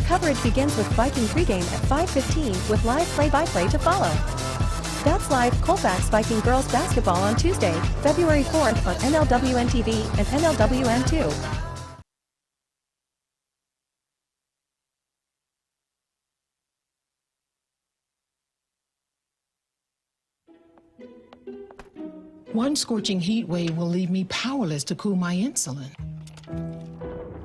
Coverage begins with Viking Pregame at 5:15 with live play-by-play to follow. That's live Colfax Viking Girls Basketball on Tuesday, February 4th on NLWN-TV and NLWN2. One scorching heat wave will leave me powerless to cool my insulin.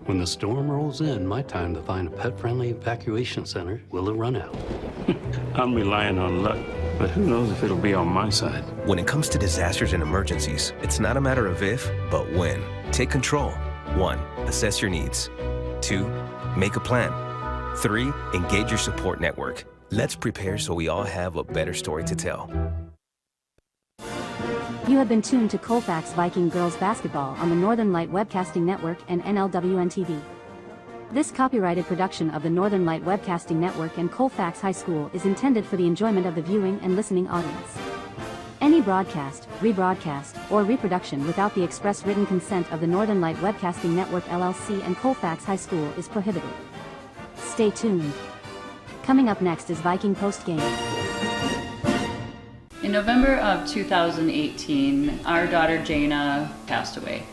When the storm rolls in, my time to find a pet-friendly evacuation center will have run out. I'm relying on luck, but who knows if it'll be on my side. When it comes to disasters and emergencies, it's not a matter of if, but when. Take control. 1. Assess your needs. 2. Make a plan. 3. Engage your support network. Let's prepare so we all have a better story to tell. You have been tuned to Colfax Viking Girls Basketball on the Northern Light Webcasting Network and NLWN-TV. This copyrighted production of the Northern Light Webcasting Network and Colfax High School is intended for the enjoyment of the viewing and listening audience. Any broadcast, rebroadcast, or reproduction without the express written consent of the Northern Light Webcasting Network LLC and Colfax High School is prohibited. Stay tuned. Coming up next is Viking Postgame. In November of 2018, our daughter Jana passed away.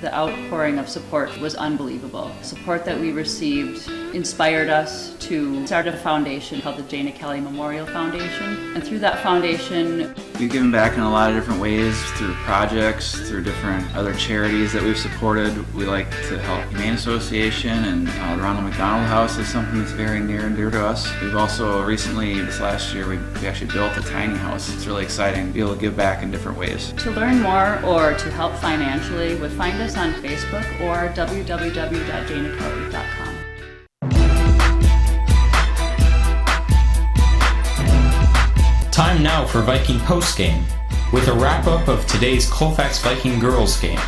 The outpouring of support was unbelievable. Support that we received inspired us to start a foundation called the Jana Kelly Memorial Foundation. And through that foundation, we've given back in a lot of different ways, through projects, through different other charities that we've supported. We like to help Humane Association, and the Ronald McDonald House is something that's very near and dear to us. We've also recently, this last year, we actually built a tiny house. It's really exciting to be able to give back in different ways. To learn more or to help financially, find us on Facebook or www.janakelly.com. Time now for Viking Postgame, with a wrap-up of today's Colfax Viking Girls game.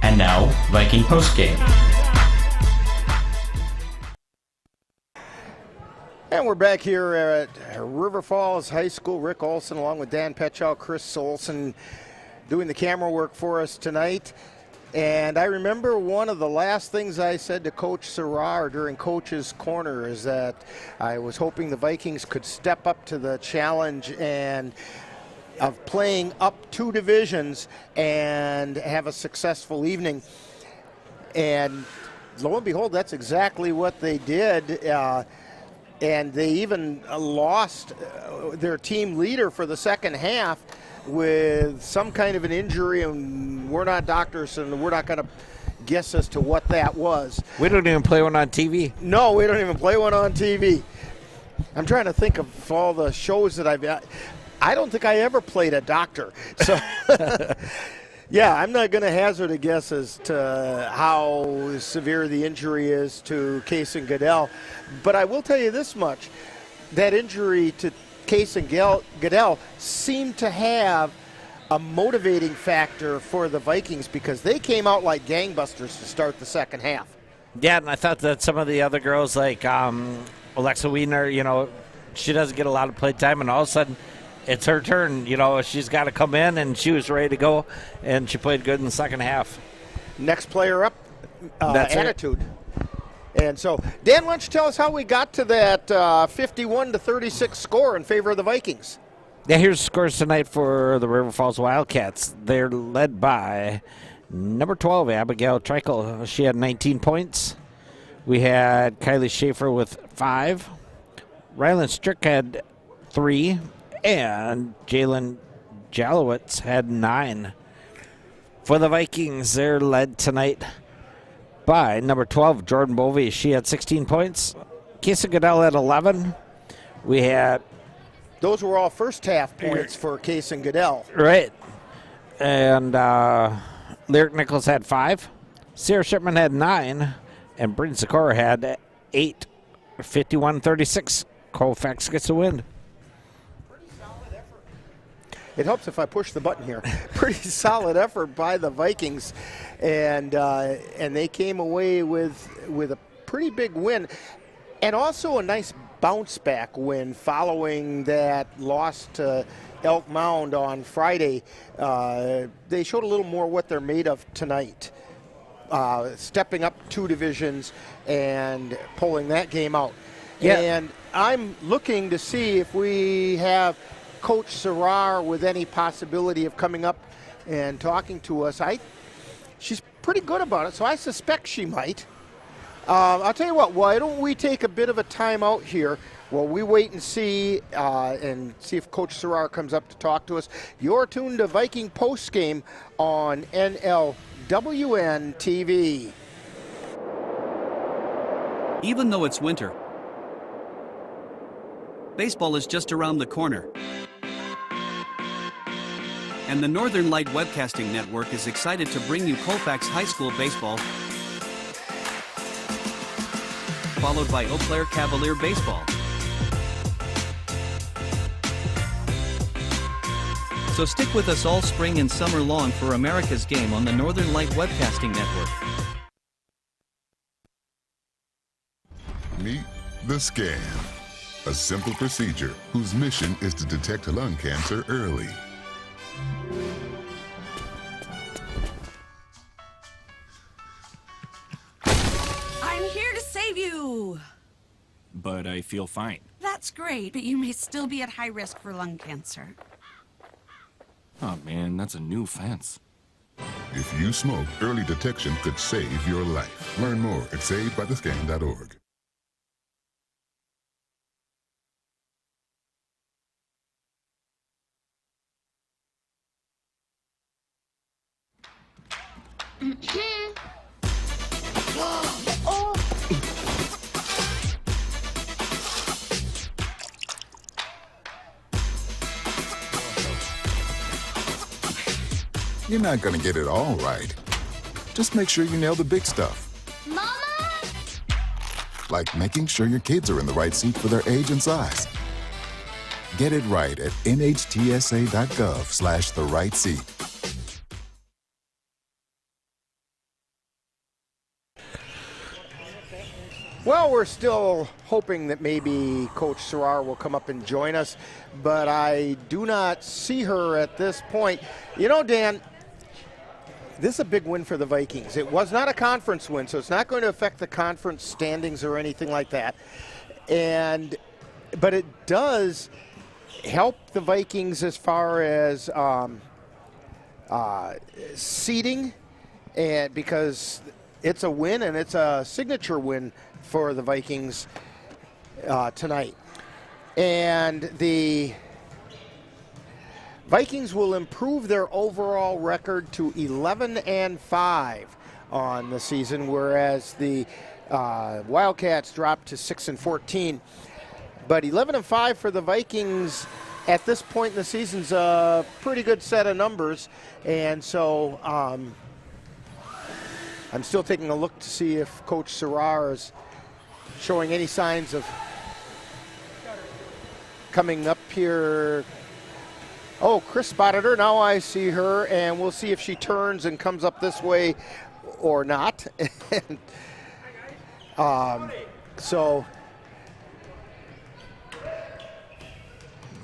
And now, Viking Postgame. And we're back here at River Falls High School. Rick Olson along with Dan Petchow, Chris Olson doing the camera work for us tonight. And I remember one of the last things I said to Coach Serrar during Coach's Corner is that I was hoping the Vikings could step up to the challenge and of playing up 2 divisions and have a successful evening. And lo and behold, that's exactly what they did. And they even lost their team leader for the second half with some kind of an injury, and we're not doctors, and we're not going to guess as to what that was. We don't even play one on TV. No, we don't even play one on TV. I'm trying to think of all the shows that I don't think I ever played a doctor. So, yeah, I'm not going to hazard a guess as to how severe the injury is to Case and Goodell. But I will tell you this much. That injury to Case and Goodell seemed to have a motivating factor for the Vikings because they came out like gangbusters to start the second half. Yeah, and I thought that some of the other girls like Alexa Wiener, she doesn't get a lot of play time, and all of a sudden it's her turn. She's got to come in, and she was ready to go, and she played good in the second half. next player up That's attitude. And so, Dan, why don't you tell us how we got to that 51-36 score in favor of the Vikings? Yeah, here's the scores tonight for the River Falls Wildcats. They're led by number 12, Abigail Treichel. She had 19 points. We had Kylie Schaefer with 5. Rylan Strick had 3. And Jalen Jalowitz had 9. For the Vikings, they're led tonight by number 12, Jordan Bovey. She had 16 points. Kesa Goodell had 11. We had... Those were all first half points for Case and Goodell. Right. And Lyric Nichols had 5. Sarah Shipman had 9. And Bryn Sikora had 8. 51-36. Colfax gets a win. It helps if I push the button here. Pretty solid effort by the Vikings, and they came away with a pretty big win, and also a nice bounce back win following that loss to Elk Mound on Friday. They showed a little more what they're made of tonight, stepping up 2 divisions and pulling that game out. Yeah. And I'm looking to see if we have Coach Serrar with any possibility of coming up and talking to us. She's pretty good about it, so I suspect she might. I'll tell you what, why don't we take a bit of a timeout here while we wait and see if Coach Serrar comes up to talk to us. You're tuned to Viking Postgame on NLWN-TV. Even though it's winter, baseball is just around the corner. And the Northern Light Webcasting Network is excited to bring you Colfax High School baseball, followed by Eau Claire Cavalier baseball. So stick with us all spring and summer long for America's game on the Northern Light Webcasting Network. Meet the Scan, a simple procedure whose mission is to detect lung cancer early. I'm here to save you! But I feel fine. That's great, but you may still be at high risk for lung cancer. Oh man, that's a new fence. If you smoke, early detection could save your life. Learn more at savedbythescan.org. You're not gonna get it all right. Just make sure you nail the big stuff. Mama? Like making sure your kids are in the right seat for their age and size. Get it right at nhtsa.gov/the-right-seat. Well, we're still hoping that maybe Coach Serrar will come up and join us, but I do not see her at this point. You know, Dan, this is a big win for the Vikings. It was not a conference win, so it's not going to affect the conference standings or anything like that. But it does help the Vikings as far as seeding, and because it's a win and it's a signature win for the Vikings tonight. And the Vikings will improve their overall record to 11-5 on the season, whereas the Wildcats dropped to 6-14. But 11-5 for the Vikings at this point in the season's a pretty good set of numbers, and so I'm still taking a look to see if Coach Serrar is showing any signs of coming up here. Oh, Chris spotted her. Now I see her, and we'll see if she turns and comes up this way or not. So,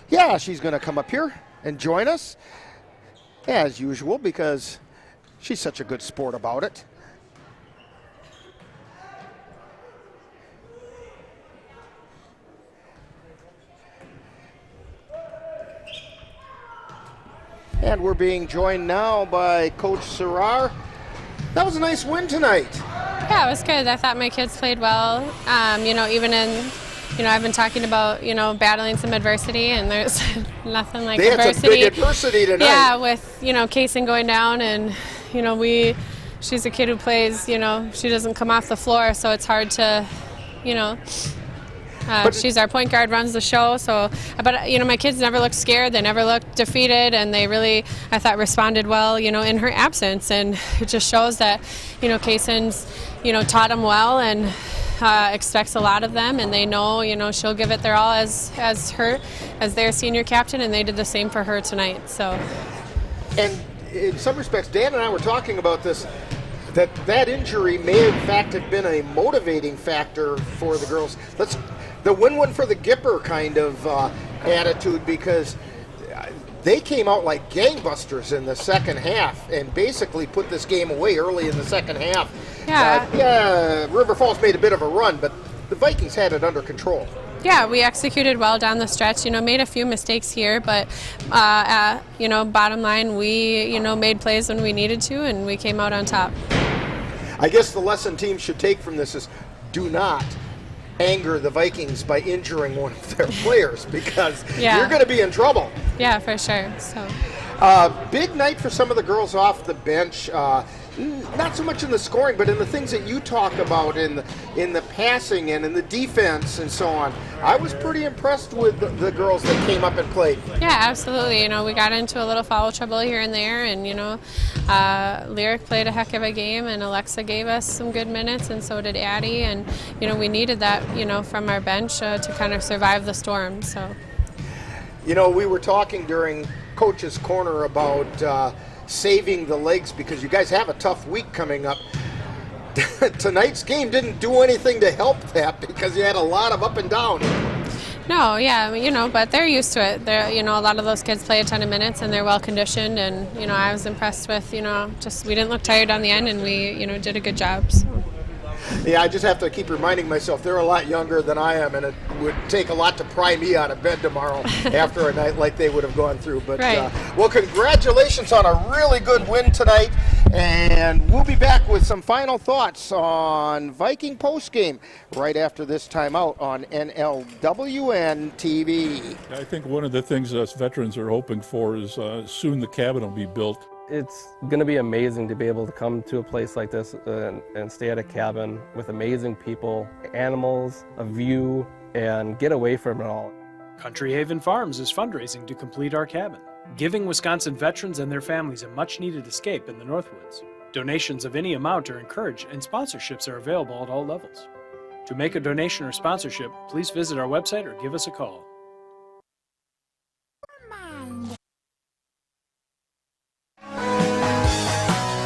yeah, she's going to come up here and join us, as usual, because She's such a good sport about it. And we're being joined now by Coach Serrar. That was a nice win tonight. Yeah, it was good. I thought my kids played well. Even in, I've been talking about, battling some adversity, and there's nothing like they adversity. Had some big adversity tonight. Yeah, with, Kaysen going down, and, she's a kid who plays, she doesn't come off the floor, so it's hard to, she's our point guard, runs the show. So, but my kids never looked scared. They never looked defeated, and they really, I thought, responded well, in her absence. And it just shows that, Kaysen's, taught them well and expects a lot of them, and they know, she'll give it their all as their senior captain, and they did the same for her tonight. So, and in some respects, Dan and I were talking about this. That injury may in fact have been a motivating factor for the girls. The win-win for the Gipper kind of attitude, because they came out like gangbusters in the second half and basically put this game away early in the second half. Yeah. River Falls made a bit of a run, but the Vikings had it under control. Yeah, we executed well down the stretch. Made a few mistakes here, but bottom line, we made plays when we needed to, and we came out on top. I guess the lesson teams should take from this is do not anger the Vikings by injuring one of their players, because you're going to be in trouble. Yeah, for sure. So, big night for some of the girls off the bench. Not so much in the scoring, but in the things that you talk about in the passing and in the defense and so on. I was pretty impressed with the girls that came up and played. Yeah, absolutely. We got into a little foul trouble here and there, and Lyric played a heck of a game, and Alexa gave us some good minutes, and so did Addie, and we needed that from our bench to kind of survive the storm. So, we were talking during Coach's Corner about saving the legs, because you guys have a tough week coming up. Tonight's game didn't do anything to help that, because you had a lot of up and down. No, yeah, but they're used to it. They're, a lot of those kids play a ton of minutes, and they're well conditioned, and I was impressed with, just we didn't look tired on the end, and we, did a good job. So. Yeah, I just have to keep reminding myself they're a lot younger than I am, and it would take a lot to pry me out of bed tomorrow after a night like they would have gone through. But well, congratulations on a really good win tonight, and we'll be back with some final thoughts on Viking postgame right after this timeout on NLWN-TV. I think one of the things us veterans are hoping for is soon the cabin will be built. It's going to be amazing to be able to come to a place like this and stay at a cabin with amazing people, animals, a view, and get away from it all. Country Haven Farms is fundraising to complete our cabin, giving Wisconsin veterans and their families a much-needed escape in the Northwoods. Donations of any amount are encouraged, and sponsorships are available at all levels. To make a donation or sponsorship, please visit our website or give us a call.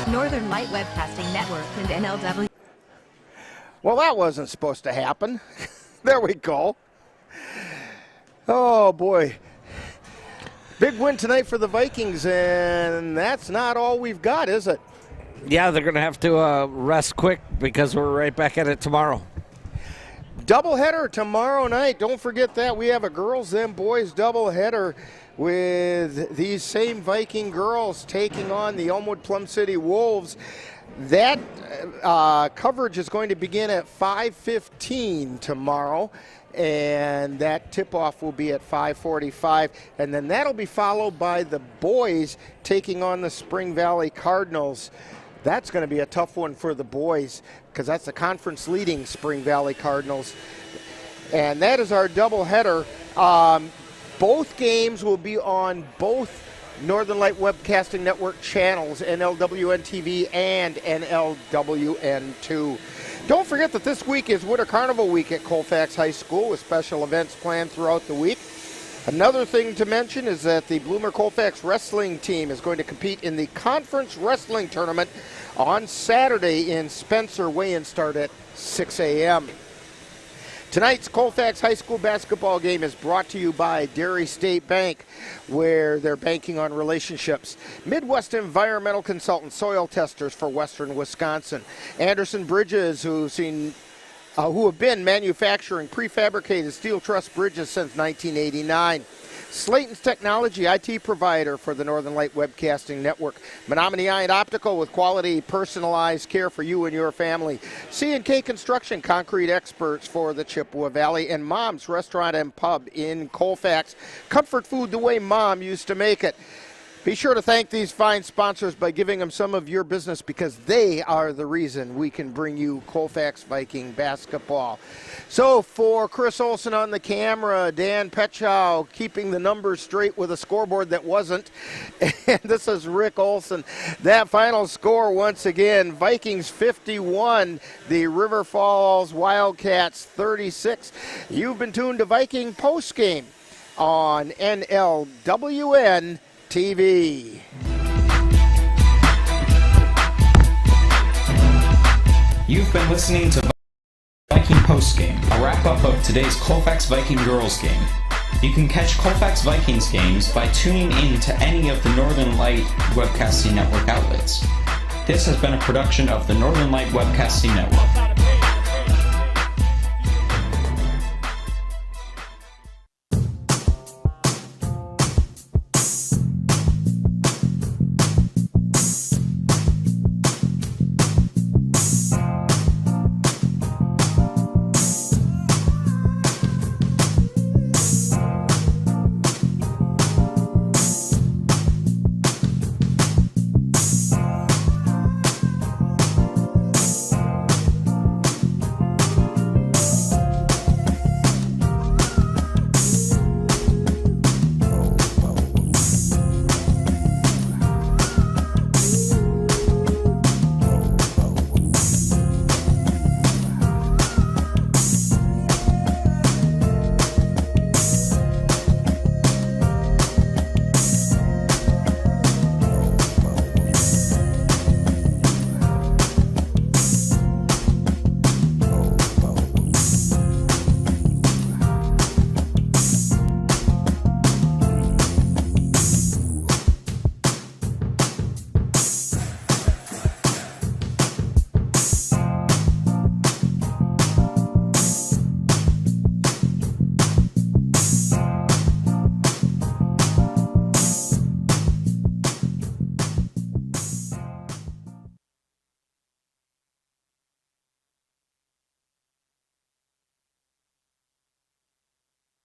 Northern Light Webcasting Network and NLW. Well, that wasn't supposed to happen. There we go. Oh, boy. Big win tonight for the Vikings, and that's not all we've got, is it? Yeah, they're going to have to rest quick, because we're right back at it tomorrow. Doubleheader tomorrow night. Don't forget that. We have a girls and boys doubleheader with these same Viking girls taking on the Elmwood Plum City Wolves. That coverage is going to begin at 5:15 tomorrow, and that tip-off will be at 5:45, and then that'll be followed by the boys taking on the Spring Valley Cardinals. That's going to be a tough one for the boys, because that's the conference-leading Spring Valley Cardinals. And that is our doubleheader. Both games will be on both Northern Light Webcasting Network channels, NLWN-TV and NLWN-2. Don't forget that this week is Winter Carnival Week at Colfax High School, with special events planned throughout the week. Another thing to mention is that the Bloomer Colfax wrestling team is going to compete in the Conference Wrestling Tournament on Saturday in Spencer. Weigh-in start at 6 a.m. Tonight's Colfax High School basketball game is brought to you by Dairy State Bank, where they're banking on relationships. Midwest Environmental Consultants, soil testers for Western Wisconsin. Anderson Bridges, who have been manufacturing prefabricated steel truss bridges since 1989. Slayton's Technology, IT provider for the Northern Light Webcasting Network. Menominee Eye and Optical with quality, personalized care for you and your family. C&K Construction, concrete experts for the Chippewa Valley. And Mom's Restaurant and Pub in Colfax. Comfort food the way Mom used to make it. Be sure to thank these fine sponsors by giving them some of your business, because they are the reason we can bring you Colfax Viking basketball. So for Chris Olson on the camera, Dan Petchow keeping the numbers straight with a scoreboard that wasn't, and this is Rick Olson. That final score once again, Vikings 51, the River Falls Wildcats 36. You've been tuned to Viking Postgame on NLWN-TV. You've been listening to Viking Postgame, a wrap-up of today's Colfax Viking Girls game. You can catch Colfax Vikings games by tuning in to any of the Northern Light Webcasting Network outlets. This has been a production of the Northern Light Webcasting Network.